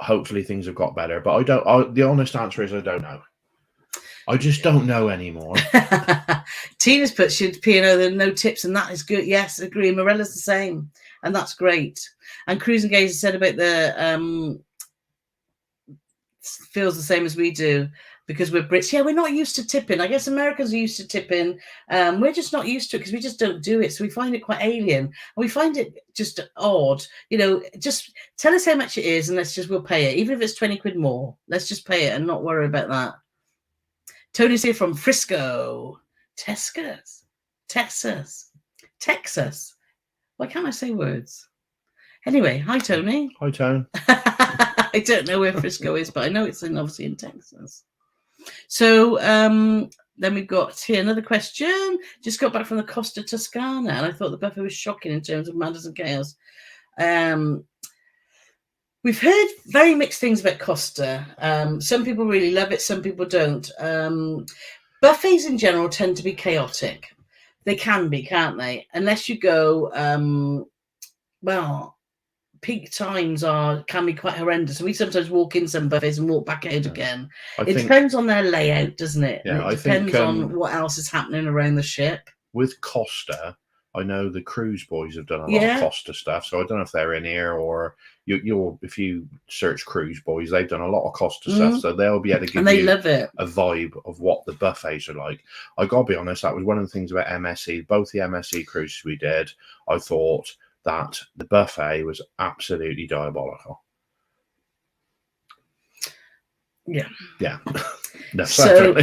hopefully things have got better. But the honest answer is I don't know. I just don't know anymore. Tina's put P&O, there are no tips, and that is good. Yes, I agree. Morella's the same, and that's great. And Cruising Gazer said about the feels the same as we do, because we're Brits. Yeah, we're not used to tipping. I guess Americans are used to tipping. We're just not used to it because we just don't do it. So we find it quite alien, and we find it just odd. Just tell us how much it is, and we'll pay it, even if it's 20 quid more. Let's just pay it and not worry about that. Tony's here from Frisco, Texas. Why can't I say words? Anyway, hi, Tony. Hi, Tone. I don't know where Frisco is, but I know it's obviously in Texas. So then we've got here another question. Just got back from the Costa Toscana, and I thought the buffet was shocking in terms of madness and chaos. We've heard very mixed things about Costa. Some people really love it, some people don't. Buffets in general tend to be chaotic. They can be, can't they? Unless you go, peak times can be quite horrendous. And we sometimes walk in some buffets and walk back out again. It depends on their layout, doesn't it? Yeah, it depends on what else is happening around the ship. With Costa, I know the cruise boys have done a lot of Costa stuff, so I don't know if they're in here, or if you search cruise boys, they've done a lot of Costa stuff, so they'll be able to give you love it. A vibe of what the buffets are like. I gotta be honest, that was one of the things about MSC. Both the MSC cruises we did, I thought that the buffet was absolutely diabolical. Yeah. No, so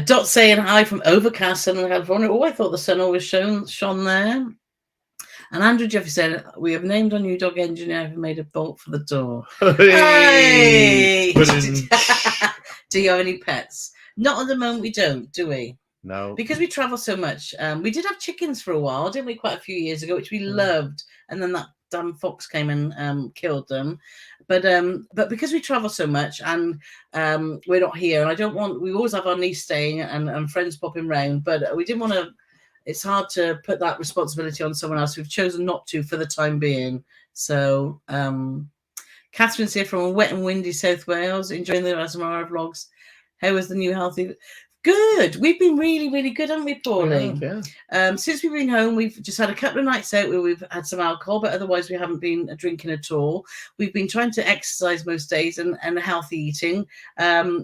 Dot saying hi from overcast Southern California. Oh, I thought the sun always shone there. And Andrew Jeffrey said, we have named our new dog engineer who made a bolt for the door. Hey! Do you have any pets? Not at the moment, we don't, do we? No. Because we travel so much. We did have chickens for a while, didn't we, quite a few years ago, which we loved. And then that damn fox came and killed them. But because we travel so much and we're not here, and we always have our niece staying and friends popping round, but we didn't want to, it's hard to put that responsibility on someone else. We've chosen not to for the time being. So Catherine's here from a wet and windy South Wales, enjoying the Azamara vlogs. How was the new healthy? Good. We've been really, really good, haven't we, Pauline? Yeah. Since we've been home, we've just had a couple of nights out where we've had some alcohol, but otherwise we haven't been drinking at all. We've been trying to exercise most days and healthy eating.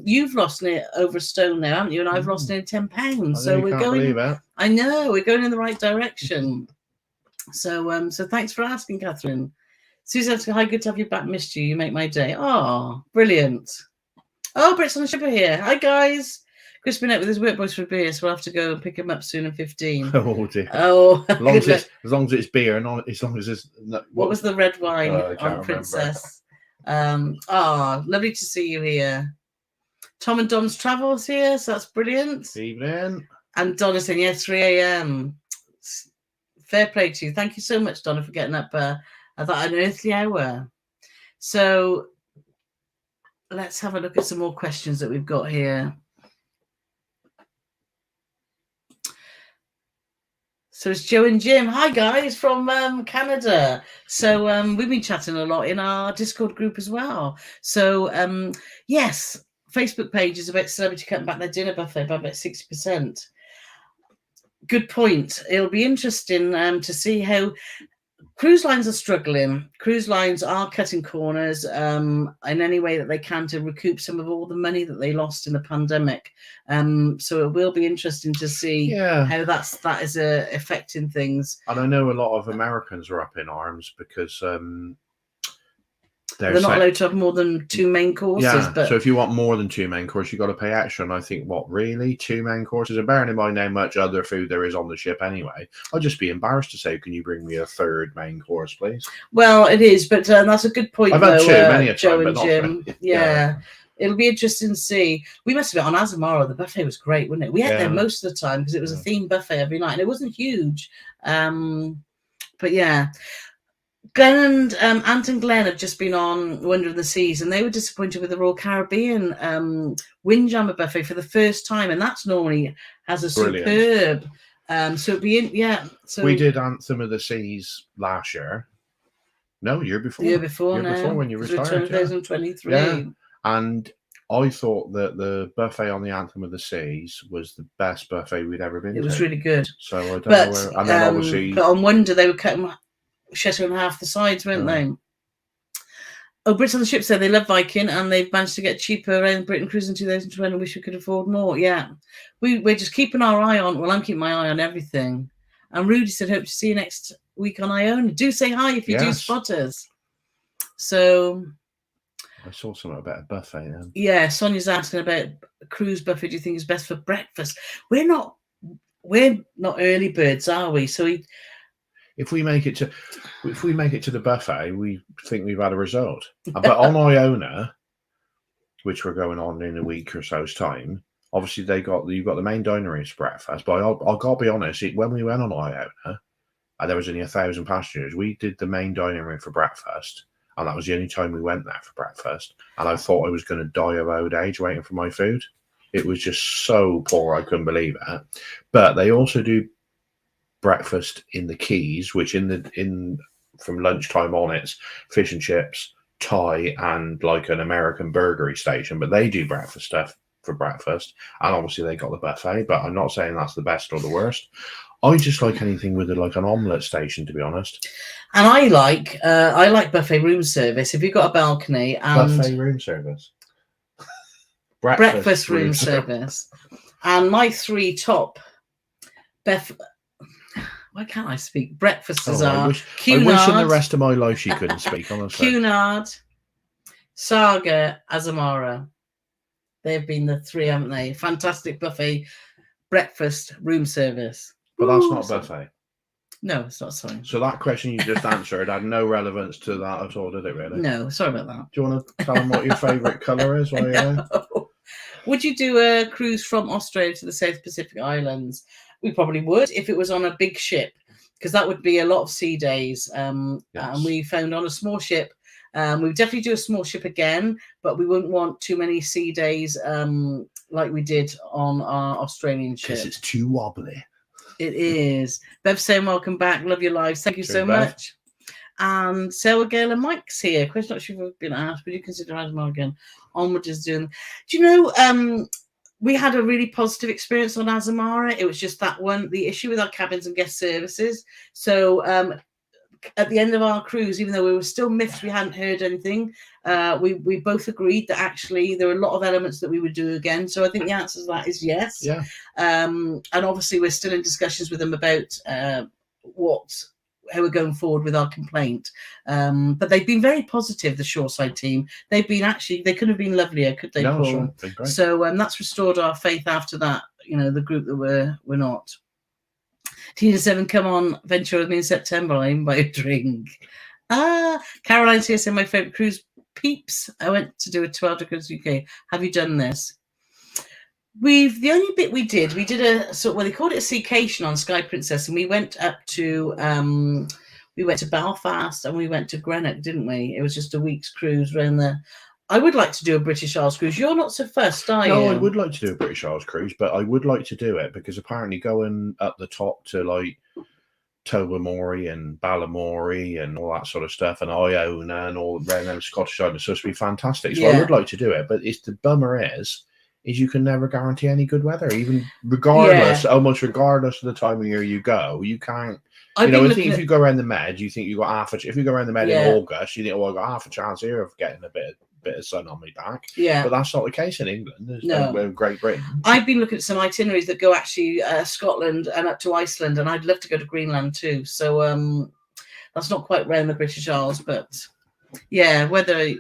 You've lost over a stone now, haven't you? And I've lost nearly 10 pounds. So we're going. I know we're going in the right direction. So thanks for asking, Catherine. Susan, hi, good to have you back. Missed you. You make my day. Oh, brilliant. Oh, Brett's on the ship here. Hi, guys. Chris been out with his work boys for beer, so we'll have to go and pick him up soon in 15. Oh dear. Oh, as long as it's beer, and not as long as it's. What was the red wine on Princess? Lovely to see you here. Tom and Dom's Travels here, so that's brilliant. Evening. And Donna saying, yes, 3 a.m. Fair play to you. Thank you so much, Donna, for getting up at that unearthly hour. So let's have a look at some more questions that we've got here. So it's Joe and Jim. Hi, guys, from Canada. So we've been chatting a lot in our Discord group as well. So, yes, Facebook page is about celebrity cutting back their dinner buffet by about 60%. Good point. It'll be interesting to see how cruise lines are struggling. Cruise lines are cutting corners in any way that they can to recoup some of all the money that they lost in the pandemic. So it will be interesting to see how that is affecting things. And I know a lot of Americans are up in arms because they're not allowed to have more than 2 main courses. Yeah, but so if you want more than 2 main courses, you've got to pay extra. And I think, what, really? 2 main courses? And bearing in mind how much other food there is on the ship anyway, I'd just be embarrassed to say, can you bring me a 3rd main course, please? Well, it is, but that's a good point. I've had 2 many a Joe time, and but Jim. not Yeah. It'll be interesting to see. We must have been on Azamara. The buffet was great, wasn't it? We ate there most of the time because it was a themed buffet every night, and it wasn't huge. But yeah. Glenn and Ant and Glenn have just been on Wonder of the Seas, and they were disappointed with the Royal Caribbean Windjammer buffet for the first time, and that's normally has a superb. So it'd be So we did Anthem of the Seas last year. No, year before. Year before when you retired. 2023. Yeah. And I thought that the buffet on the Anthem of the Seas was the best buffet we'd ever been to. It was really good. So I don't know where. And then obviously, but on Wonder they were cutting shutter in half the sides, weren't they? Oh, Brits on the Ship said they love Viking and they've managed to get cheaper around Britain Cruise in 2020 and wish we could afford more. Yeah, we're just keeping our eye on. Well, I'm keeping my eye on everything. And Rudy said, hope to see you next week on Iona. Do say hi if you do spot us. So I saw something about a buffet then. Yeah, Sonia's asking about a cruise buffet. Do you think is best for breakfast? We're not early birds, are we? So if we make it to the buffet, we think we've had a result. But on Iona, which we're going on in a week or so's time, obviously you've got the main dineries for breakfast. But I'll got to be honest, when we went on Iona, and there was only 1,000 passengers, we did the main dining room for breakfast, and that was the only time we went there for breakfast. And I thought I was going to die of old age waiting for my food. It was just so poor, I couldn't believe it. But they also do breakfast in the quays, which from lunchtime on, it's fish and chips, Thai, and like an American burgery station. But they do breakfast stuff for breakfast, and obviously they got the buffet. But I'm not saying that's the best or the worst. I just like anything with like an omelette station, to be honest. And I like buffet room service. If you've got a balcony and buffet room service, breakfast room service, and my 3 top why can't I speak? Breakfasts are I wish in the rest of my life she couldn't speak, honestly. Cunard, Saga, Azamara. They've been the 3, haven't they? Fantastic buffet breakfast room service. But that's not a buffet. No, it's not sewing. So that question you just answered had no relevance to that at all, did it? Really? No, sorry about that. Do you want to tell them what your favourite colour is? While you're there? Would you do a cruise from Australia to the South Pacific Islands? We probably would if it was on a big ship, because that would be a lot of sea days. Yes. And we found on a small ship, we would definitely do a small ship again, but we wouldn't want too many sea days like we did on our Australian ship. Because it's too wobbly. It is. Bev saying, welcome back. Love your lives. Thank you so much. And Sarah, Gail and Mike's here. Question not sure if you've been asked. Would you consider Azamara again? Onward is doing. Do you know, we had a really positive experience on Azamara. It was just that one, the issue with our cabins and guest services. So at the end of our cruise, even though we were still miffed, we hadn't heard anything, we both agreed that actually there were a lot of elements that we would do again. So I think the answer to that is yes. Yeah. And obviously we're still in discussions with them about how we're going forward with our complaint. But they've been very positive, the Shoreside team. They've been they couldn't have been lovelier, could they, Paul? Sure. Great. So that's restored our faith after that, you know, the group that we're not. Tina 7, come on, venture with me in September. I'll even buy a drink. Caroline's here saying my favourite cruise, Peeps. I went to do a 12 cruise UK. Have you done this? The only bit we did a sort of, well, they called it a seacation on Sky Princess, and we went up to Belfast and we went to Greenock, didn't we? It was just a week's cruise around there. I would like to do a British Isles cruise. You're not so fussed, are you? No, I would like to do a British Isles cruise, but I would like to do it because apparently going up the top to like Tobermory and Balamory and all that sort of stuff, and Iona and all around them Scottish Islands, so it's supposed to be fantastic. So I would like to do it, but it's the bummer is you can never guarantee any good weather, even regardless, almost regardless of the time of year you go. You can't. I think if you go around the Med, you think you got half a. If you go around the Med in August, you think, oh, I got half a chance here of getting a bit of sun on me back. Yeah, but that's not the case in England. There's Great Britain. I've been looking at some itineraries that go actually Scotland and up to Iceland, and I'd love to go to Greenland too. So that's not quite round the British Isles, but yeah, whether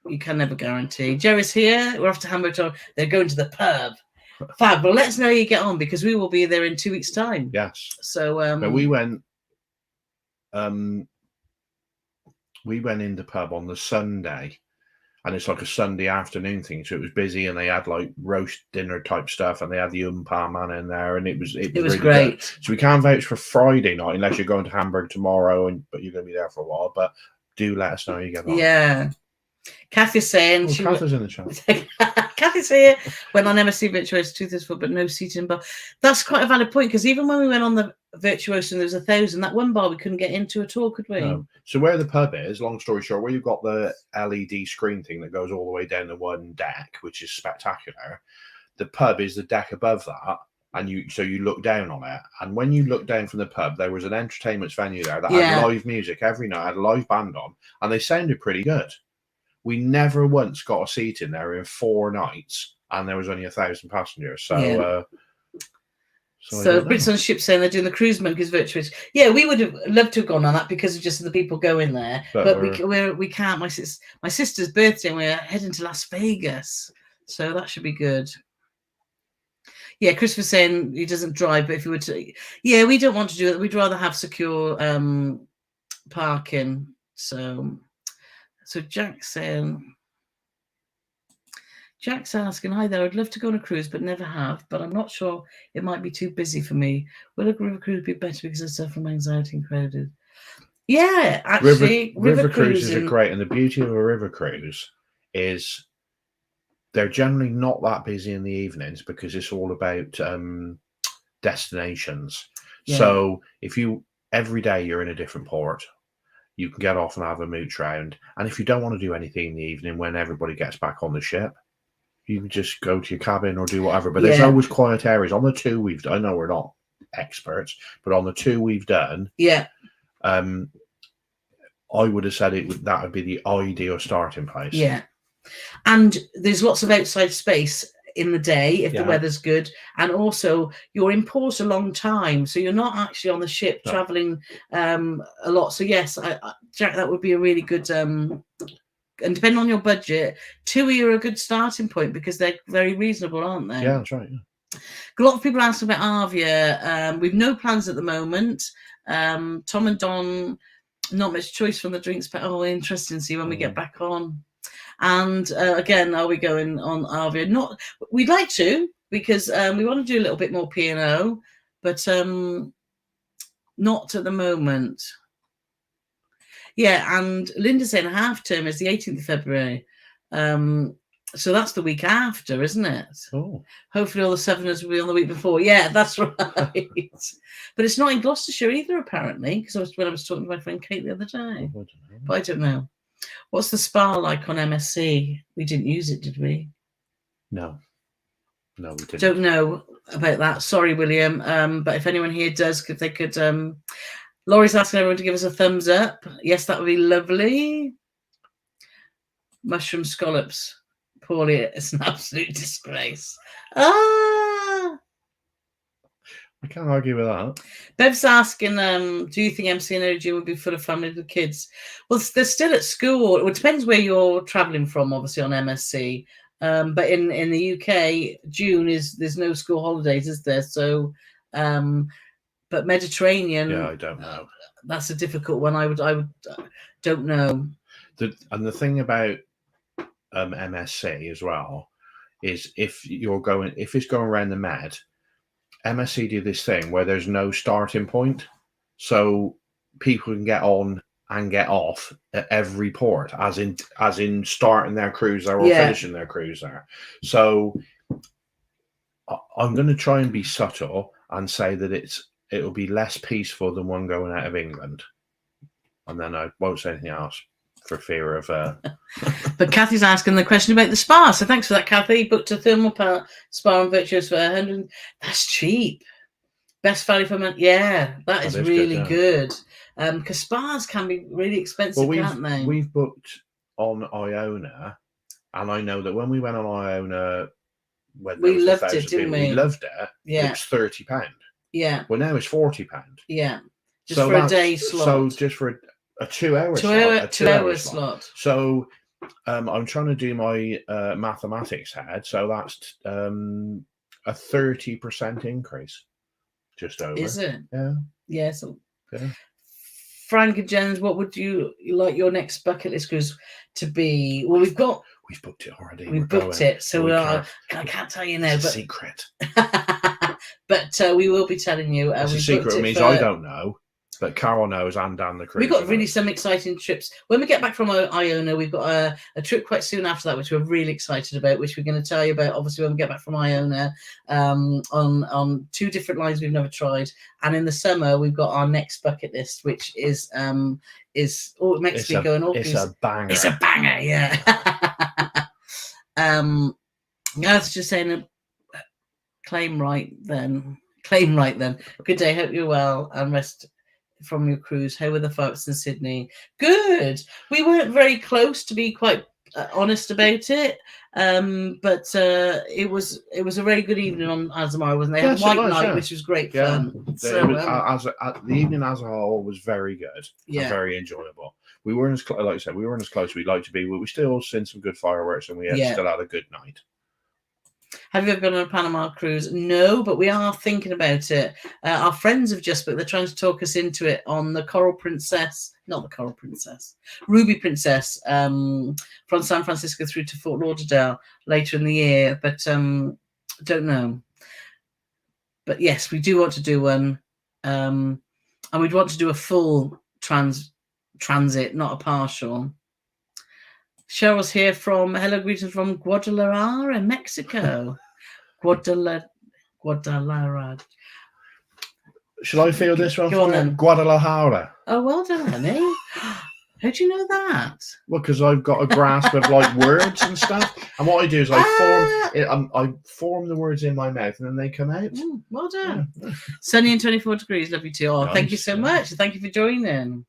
you can never guarantee. Jerry's here. We're off to Hamburg. They're going to the pub. Fab. Well, let us know how you get on because we will be there in 2 weeks' time. Yes. So but we went in the pub on the Sunday, and it's like a Sunday afternoon thing, so it was busy, and they had like roast dinner type stuff, and they had the man in there, and it was really great. Good. So we can't vouch for Friday night unless you're going to Hamburg tomorrow, but you're going to be there for a while. But do let us know how you get on. Yeah. Kathy's saying Kathy's in the chat. Kathy's here. Went on MSC Virtuosa 234, but no seating bar. That's quite a valid point because even when we went on the Virtuosa and there was 1,000, that one bar we couldn't get into at all, could we? No. So where the pub is, long story short, where you've got the LED screen thing that goes all the way down to one deck, which is spectacular. The pub is the deck above that, and you look down on it. And when you look down from the pub, there was an entertainment venue there that had live music every night, had a live band on, and they sounded pretty good. We never once got a seat in there in 4 nights, and there was only 1,000 passengers. So, so Brits on ship saying they're doing the cruise monkeys Virtuosa. Yeah, we would have loved to have gone on that because of just the people going there, but we can't. My sister's birthday, and we're heading to Las Vegas, so that should be good. Yeah, Christopher saying he doesn't drive, but if he were to, we don't want to do it. We'd rather have secure parking. So Jack's asking, hi there, I'd love to go on a cruise, but never have, but I'm not sure it might be too busy for me. Will a river cruise be better because I suffer from anxiety and crowded? Yeah, actually, river cruises are great, and the beauty of a river cruise is they're generally not that busy in the evenings because it's all about destinations. Yeah. So if every day you're in a different port, you can get off and have a mooch round. And if you don't want to do anything in the evening when everybody gets back on the ship, you can just go to your cabin or do whatever. But there's always quiet areas. On the 2 we've done, I know we're not experts, but on the 2 we've done, I would have said that would be the ideal starting place. Yeah. And there's lots of outside space in the day if the weather's good, and also you're in port a long time, so you're not actually on the ship traveling a lot. So yes, Jack, that would be a really good and depending on your budget, 2 are a good starting point because they're very reasonable, aren't they? Yeah, that's right. A lot of people asking about Arvia. We've no plans at the moment. Tom and Don, not much choice from the drinks, but interesting to see when we get back on. And again, are we going on Arvia? Not. We'd like to, because we want to do a little bit more P&O, but not at the moment. Yeah, and Linda's saying half term is the 18th of February. So that's the week after, isn't it? Oh. Hopefully all the Severners will be on the week before. Yeah, that's right. But it's not in Gloucestershire either, apparently, because when I was talking to my friend Kate the other day. Oh, but I don't know. What's the spa like on MSC? We didn't use it, did we? No. No, we didn't. Don't know about that. Sorry, William. But if anyone here does, if they could... Laurie's asking everyone to give us a thumbs up. Yes, that would be lovely. Mushroom scallops. Poorly, it's an absolute disgrace. I can't argue with that. Bev's asking, do you think MC and OG would be full of family with kids? Well, they're still at school. It depends where you're travelling from, obviously, on MSC. But in the UK, June there's no school holidays, is there? So, but Mediterranean. Yeah, I don't know. That's a difficult one. I would don't know. And the thing about MSC as well is if it's going around the Med, MSC do this thing where there's no starting point, so people can get on and get off at every port, as in starting their cruise there or finishing their cruise there. So I'm going to try and be subtle and say that it'll be less peaceful than one going out of England, and then I won't say anything else for fear of But Kathy's asking the question about the spa, so thanks for that, Kathy. Booked a thermal spa and Virtuosa for 100. That's cheap. Best value for money. Yeah, that is really good. Because spas can be really expensive, can't they? We've booked on Iona, and I know that when we went on Iona, we loved it, didn't we? We loved it. Yeah, it was £30. Yeah. Well, now it's £40. Yeah, just for a day slot. So just for a 2 hour slot. 2 hour slot. So I'm trying to do my mathematics head. So that's a 30% increase. Just over. Is it? Yeah. Yeah. So, Frank and Jens, what would you like your next bucket list cruise to be? Well, we've booked it already. We've booked it, so I can't tell you now. It's but a secret. But we will be telling you. It's a secret. It means I don't know, but Carole knows, and Dan the cruise. We've got really some exciting trips. When we get back from Iona, we've got a trip quite soon after that, which we're really excited about, which we're going to tell you about, obviously, when we get back from Iona, on 2 different lines we've never tried. And in the summer, we've got our next bucket list, which is makes me go and it's a banger. It's a banger, yeah. I was just saying, claim right then. Good day, hope you're well and rest from your cruise. How were the folks in Sydney? Good. We weren't very close, to be quite honest about it, but it was a very good evening on Azamara, wasn't it? They had White Night, which was great fun. So the evening as a whole was very good. Yeah, and very enjoyable. We weren't as like I said, we weren't as close as we'd like to be, but we still seen some good fireworks, and we still had a good night. Have you ever been on a Panama cruise? No, but we are thinking about it. Our friends have just booked. They're trying to talk us into it on the Ruby Princess, from San Francisco through to Fort Lauderdale later in the year. But don't know. But yes, we do want to do one, and we'd want to do a full transit, not a partial. Cheryl's here from greetings from Guadalajara in Mexico. Guadalajara. Shall I feel this one? Go on then. Guadalajara. Oh, well done, honey. How'd you know that? Well, because I've got a grasp of like words and stuff, and what I do is I form the words in my mouth, and then they come out. Well done. Yeah. Sunny and 24 degrees. Love you too. Oh, nice. Thank you so much. Thank you for joining.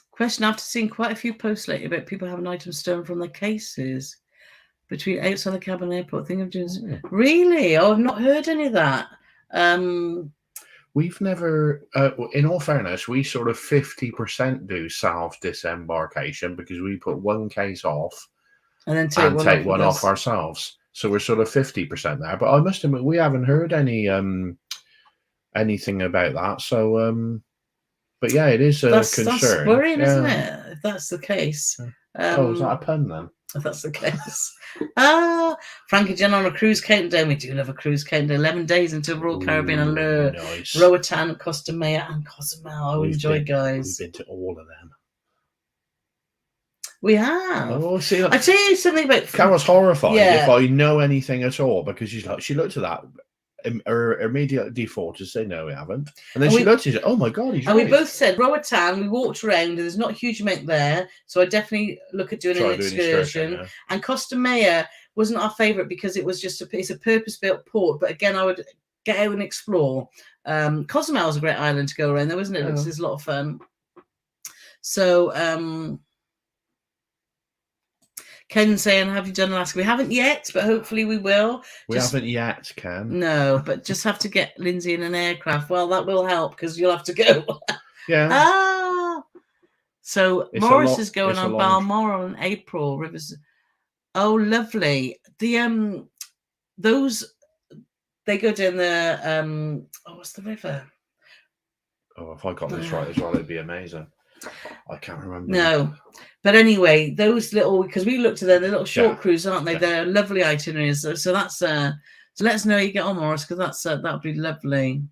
Question: after seeing quite a few posts lately about people having items stolen from their cases between outside the cabin airport, thing of doing really? Oh, I've not heard any of that. We've never, in all fairness, we sort of 50% do self disembarkation because we put one case off, and then take one off ourselves. So we're sort of 50% there. But I must admit, we haven't heard anything about that. So, but yeah, it is a concern. That's worrying, isn't it? If that's the case. Oh, is that a pun then? If that's the case. Frankie Jen on a cruise countdown. We do love a cruise countdown. 11 days until Royal Caribbean Allure. Nice. Roatan, Costa Maya, and Cozumel. Enjoy, guys. We've been to all of them. We have. Oh, see, I tell you something about. Carole's horrified if I know anything at all, because she looked at that. Her immediate default is say no, we haven't, and then she looked at it. Oh my god, he's right. And we both said Roatan. We walked around, and there's not a huge amount there, so I definitely look at doing an excursion. Yeah. And Costa Maya wasn't our favourite because it was just it's a purpose-built port. But again, I would get out and explore. Cozumel is a great island to go around there, wasn't it? Oh. It's a lot of fun. So. Ken saying, have you done Alaska? We haven't yet, but hopefully we will. We haven't yet, Ken. No, but just have to get Lindsay in an aircraft. Well, that will help because you'll have to go. Yeah. So Morris is going on Balmoral in April. Rivers. Oh, lovely. The those they go down the what's the river? Oh, if I got this right as well, it'd be amazing. I can't remember. No, but anyway, those little, because we looked at them, they're little short cruises, aren't they? They're lovely itineraries. So that's so let us know how you get on, Morris, because that's that would be lovely.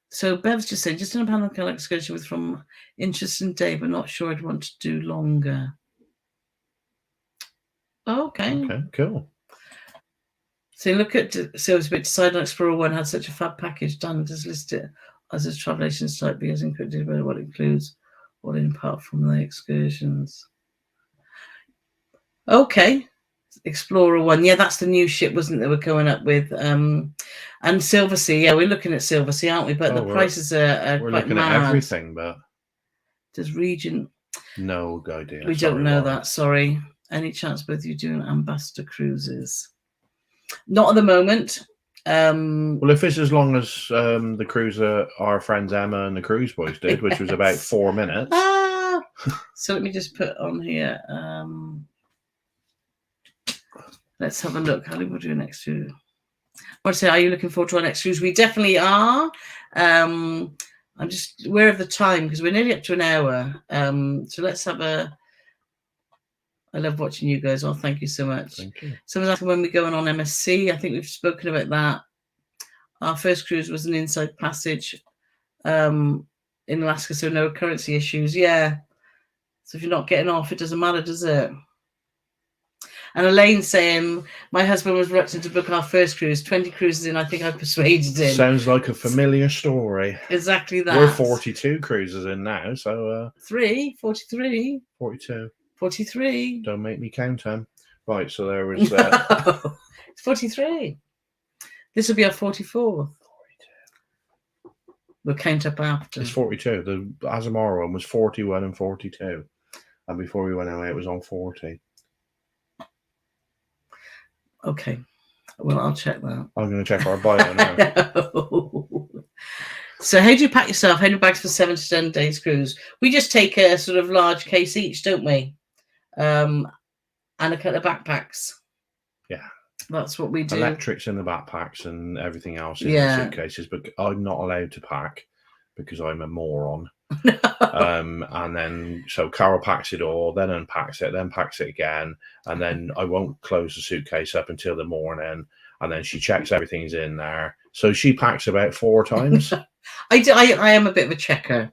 So Bev's just saying, just in a Panama Canal excursion with from interesting day, but not sure I'd want to do longer. Oh, okay. Okay, cool. So look at decide on Explora 1 had such a fab package. Dan just list it as a travel agent site because encrypted about what it includes, what in apart from the excursions. Okay. Explorer 1. Yeah, that's the new ship, wasn't it, that we're going up with. And Silversea. Yeah, we're looking at Silversea, aren't we? But the prices are we're quite looking mad. At everything, but does Regent? No idea. We don't know that. Sorry. Any chance both you doing ambassador cruises? Not at the moment. Well, if it's as long as the cruise our friends Emma and the Cruise Boys did, which was about 4 minutes. So let me just put on here. Let's have a look. How long we'll do next cruise? What say? Are you looking forward to our next cruise? We definitely are. I'm just aware of the time because we're nearly up to an hour. So let's have a. I love watching you guys. Oh, thank you so much. Thank you. Someone's asking when we're going on MSC. I think we've spoken about that. Our first cruise was an inside passage in Alaska, so no currency issues. Yeah. So if you're not getting off, it doesn't matter, does it? And Elaine saying, my husband was reluctant to book our first cruise. 20 cruises in, I think I persuaded him. Sounds like a familiar story. Exactly that. We're 42 cruises in now, so... 43. 42. 43. Don't make me count them. Right, so there was... It's 43. This will be our 44th. 42. We'll count up after. It's 42. The Azamara one was 41 and 42. And before we went away, it was on 40. Okay. Well, I'll check that. I'm going to check our bio now. So how do you pack yourself? How many bags for 7 to 10 days cruise? We just take a sort of large case each, don't we? And a couple of backpacks. Yeah. That's what we do. Electrics in the backpacks and everything else in the suitcases, but I'm not allowed to pack because I'm a moron. And then so Carole packs it all, then unpacks it, then packs it again, and then I won't close the suitcase up until the morning, and then she checks everything's in there. So she packs about 4 times. I am a bit of a checker.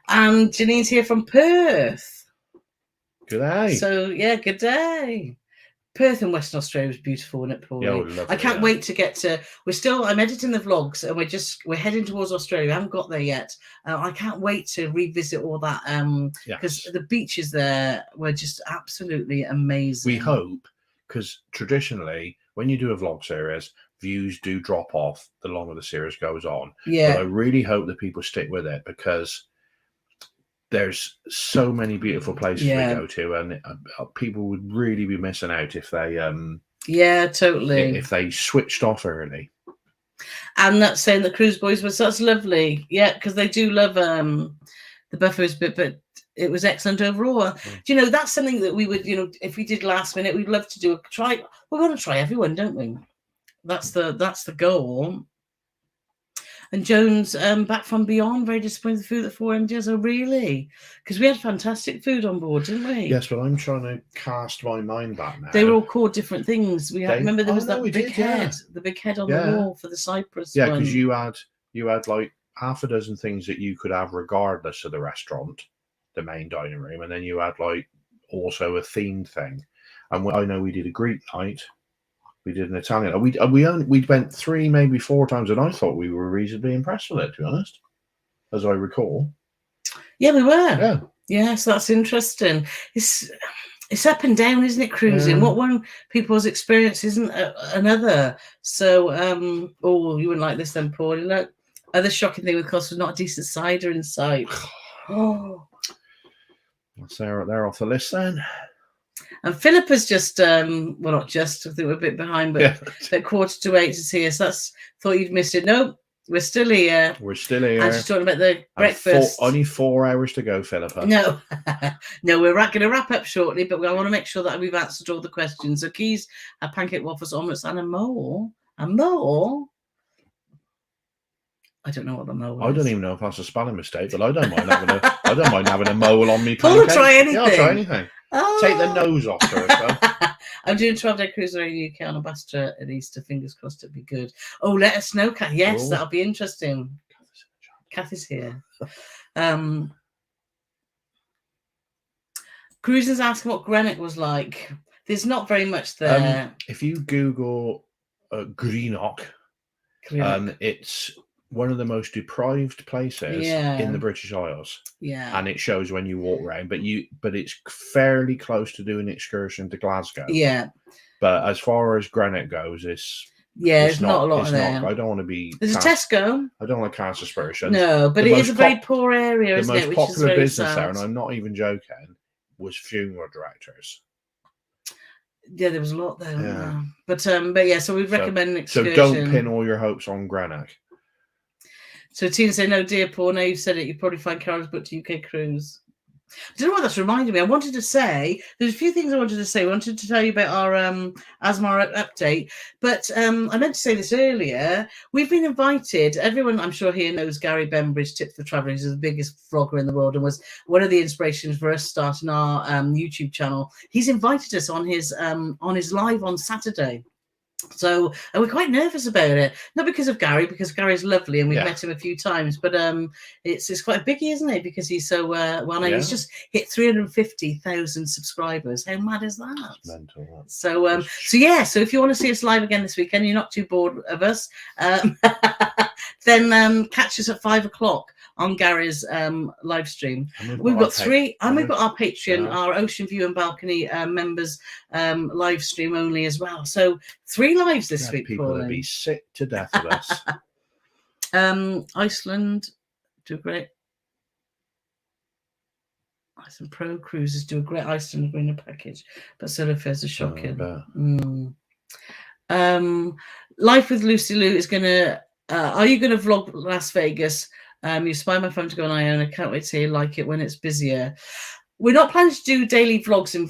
And Janine's here from Perth. Good day. So yeah, good day. Perth in Western Australia is beautiful, isn't it, Paul? Yeah, I can't wait to get to. I'm editing the vlogs, and we're heading towards Australia. We haven't got there yet. I can't wait to revisit all that because the beaches there were just absolutely amazing. We hope, because traditionally, when you do a vlog series, views do drop off the longer the series goes on. Yeah. But I really hope that people stick with it because there's so many beautiful places we go to, and people would really be missing out if they totally if they switched off early. And that's saying the Cruise Boys was that's lovely, because they do love the buffers bit, but it was excellent overall. Do you know, that's something that we would, you know, if we did last minute, we'd love to do a try. We want to try everyone, don't we? That's the goal. And Jones, back from beyond, very disappointed with the food at 4MGs. Oh, really? Because we had fantastic food on board, didn't we? Yes, but I'm trying to cast my mind back now. They were all called different things. We had, remember there was that big head, the big head on the wall for the Cyprus. Yeah, because you had like half a dozen things that you could have regardless of the restaurant, the main dining room, and then you had like also a themed thing. And I know we did a Greek night. We did an Italian. We went 3, maybe 4 times, and I thought we were reasonably impressed with it, to be honest, as I recall. Yeah, we were. Yeah. Yeah, so that's interesting. It's up and down, isn't it, cruising? What one people's experience isn't another. So, oh, you wouldn't like this then, Paul. You know, other shocking thing with cost was not a decent cider in sight. Oh. That's they're off the list then. And Philippa's just, well, not just, I think we're a bit behind, but at 7:45 is here. So thought you'd missed it. Nope, we're still here. We're still here. And she's talking about the breakfast. Only 4 hours to go, Philippa. No, no, we're going to wrap up shortly, but I want to make sure that we've answered all the questions. So Keys had pancake waffles, omelets, and a mole. A mole? I don't know what the mole is. I don't even know if that's a spelling mistake, but I don't mind having a mole on me. Paul will try anything. Yeah, I'll try anything. Oh. Take the nose off first, though. I'm doing 12-day cruise around the UK on a Gloucester at Easter. Fingers crossed it'll be good. Oh, let us know, Kath. Yes, that'll be interesting. Kath is here. Cruisers asking what Greenock was like. There's not very much there. If you Google Greenock, it's one of the most deprived places in the British Isles. Yeah. And it shows when you walk around, but it's fairly close to doing an excursion to Glasgow. Yeah. But as far as Greenock goes, it's not a lot there. I don't want to be. There's a Tesco. I don't want to cast aspersions. No, but it is a very poor area, isn't it? The most popular business there, and I'm not even joking, was funeral directors. Yeah, there was a lot there. Yeah. But yeah, so we'd recommend an excursion. So don't pin all your hopes on Greenock. So Tina say, no, dear Paul, now you've said it, you'd probably find Carole's booked to UK cruise. I don't know what that's reminded me. I wanted to say, there's a few things I wanted to say. I wanted to tell you about our Azamara update, but I meant to say this earlier. We've been invited, everyone I'm sure here knows Gary Bembridge, Tips for Travellers, is the biggest vlogger in the world and was one of the inspirations for us starting our YouTube channel. He's invited us on his live on Saturday. So we're quite nervous about it, not because of Gary, because Gary's lovely and we've met him a few times, but it's quite a biggie, isn't it? Because he's so well known. He's just hit 350,000 subscribers. How mad is that? That's mental. So if you want to see us live again this weekend, you're not too bored of us, then catch us at 5 o'clock on Gary's live stream. We've got 3, and we've got our Patreon, our Ocean View and Balcony members live stream only as well. So 3 lives this week. People will be sick to death of us. Iceland do a great. Iceland Pro Cruises do a great Iceland Marina package, but solo fares are shocking. Life with Lucy Lou is gonna. Are you gonna vlog Las Vegas? You spy my phone to go on Iona. Can't wait to see you like it when it's busier. We're not planning to do daily vlogs in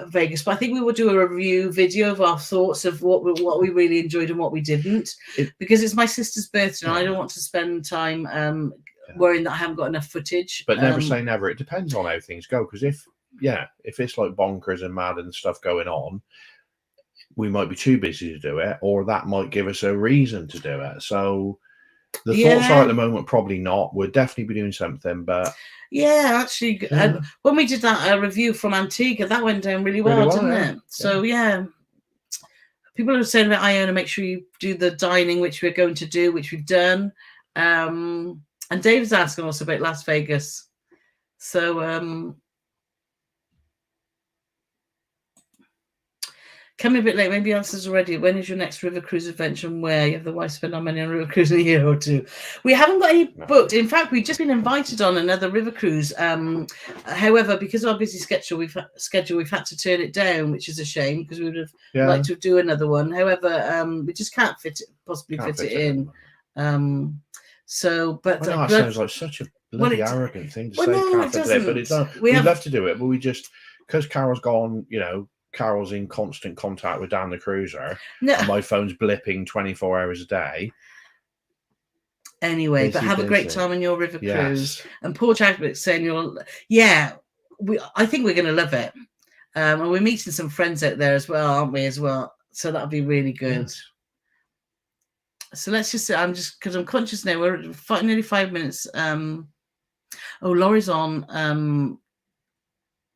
Vegas, but I think we will do a review video of our thoughts of what we really enjoyed and what we didn't, because it's my sister's birthday and I don't want to spend time worrying that I haven't got enough footage. But never say never. It depends on how things go, because if it's like bonkers and mad and stuff going on, we might be too busy to do it, or that might give us a reason to do it. So the thoughts are at the moment probably not. We'll definitely be doing something, but actually, when we did that review from Antigua, that went down really well, didn't it? So people are saying about Iona, make sure you do the dining, which we're going to do, which we've done. And Dave's asking also about Las Vegas. So coming a bit late, maybe answers already. When is your next river cruise adventure and where? You have the wife spend our money on a river cruise in a year or 2. We haven't got any booked. In fact, we've just been invited on another river cruise. However, because of our busy schedule, we've had to turn it down, which is a shame because we would have liked to do another one. However, we just can't fit it in. That sounds like such a bloody arrogant thing to say. No, it doesn't. But it's not. We'd love to do it, but we just, because Carole's gone, Carol's in constant contact with Dan the Cruiser, and my phone's blipping 24 hours a day. Anyway, but have a great time on your river cruise. And Paul Chadwick saying I think we're going to love it. And we're meeting some friends out there as well, aren't we? As well, so that'll be really good. Yes. So let's just. Because I'm conscious now. We're nearly 5 minutes. Laurie's on.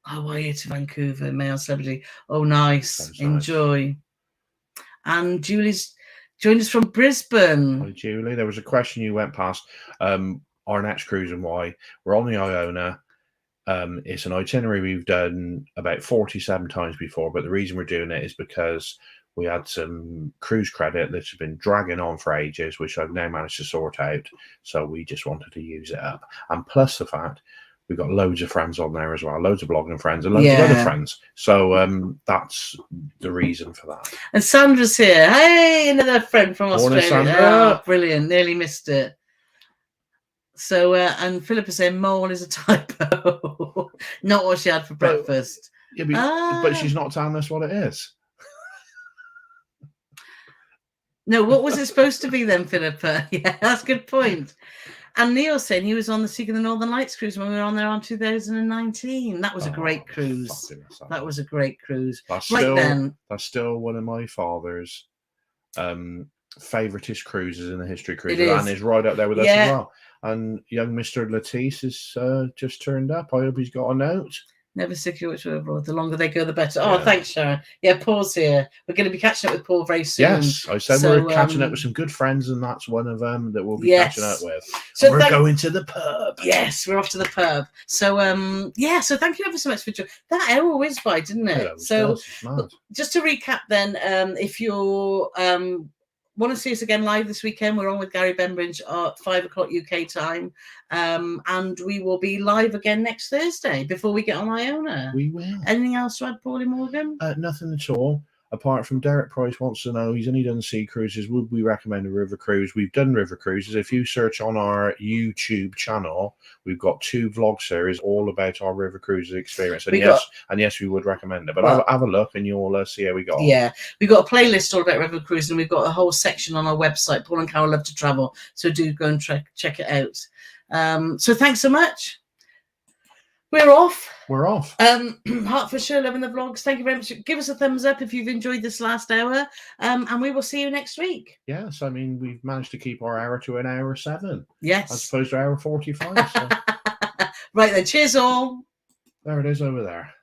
How are you to Vancouver, Mail Celebrity? Oh, nice. Enjoy. Nice. And Julie's joined us from Brisbane. Hi, Julie. There was a question you went past. Our next cruise and why. We're on the Iona. It's an itinerary we've done about 47 times before, but the reason we're doing it is because we had some cruise credit that's been dragging on for ages, which I've now managed to sort out. So we just wanted to use it up. And plus the fact we've got loads of friends on there as well, loads of blogging friends and loads of other friends. So that's the reason for that. And Sandra's here. Hey, another friend from Australia. Morning, Sandra. Oh, brilliant. Nearly missed it. So, and Philippa saying mole is a typo. Not what she had for breakfast. But she's not telling us what it is. No, what was it supposed to be then, Philippa? Yeah, that's a good point. And Neil saying he was on the Seek of the Northern Lights cruise when we were on there on 2019. That was a great cruise. That was a great cruise. That's still one of my father's favoritist cruises in the history cruises, and is right up there with us as well. And young Mr. Latisse has just turned up. I hope he's got a note. Never secure which way abroad. The longer they go, the better. Oh, thanks, Sharon. Yeah, Paul's here. We're going to be catching up with Paul very soon. Yes, I said we're catching up with some good friends, and that's one of them that we'll be catching up with. So we're going to the pub. Yes, we're off to the pub. So, so thank you ever so much for joining. That hour whizzed by, didn't it? Just to recap then, if you're want to see us again live this weekend, we're on with Gary Benbridge at 5 o'clock UK time. And we will be live again next Thursday before we get on Iona. We will. Anything else to add, Paulie Morgan? Nothing at all. Apart from Derek Price wants to know, he's only done sea cruises. Would we recommend a river cruise? We've done river cruises. If you search on our YouTube channel, we've got 2 vlog series all about our river cruises experience. And yes, we would recommend it. But have a look and you'll see how we got on. Yeah, we've got a playlist all about river cruising. And we've got a whole section on our website, Paul and Carole Love to Travel. So do go and check it out. So thanks so much. We're off. Hertfordshire, loving the vlogs. Thank you very much. Give us a thumbs up if you've enjoyed this last hour. And we will see you next week. Yes, I mean, we've managed to keep our hour to an hour 7. Yes. As opposed to hour 45. So. Right then, cheers all. There it is over there.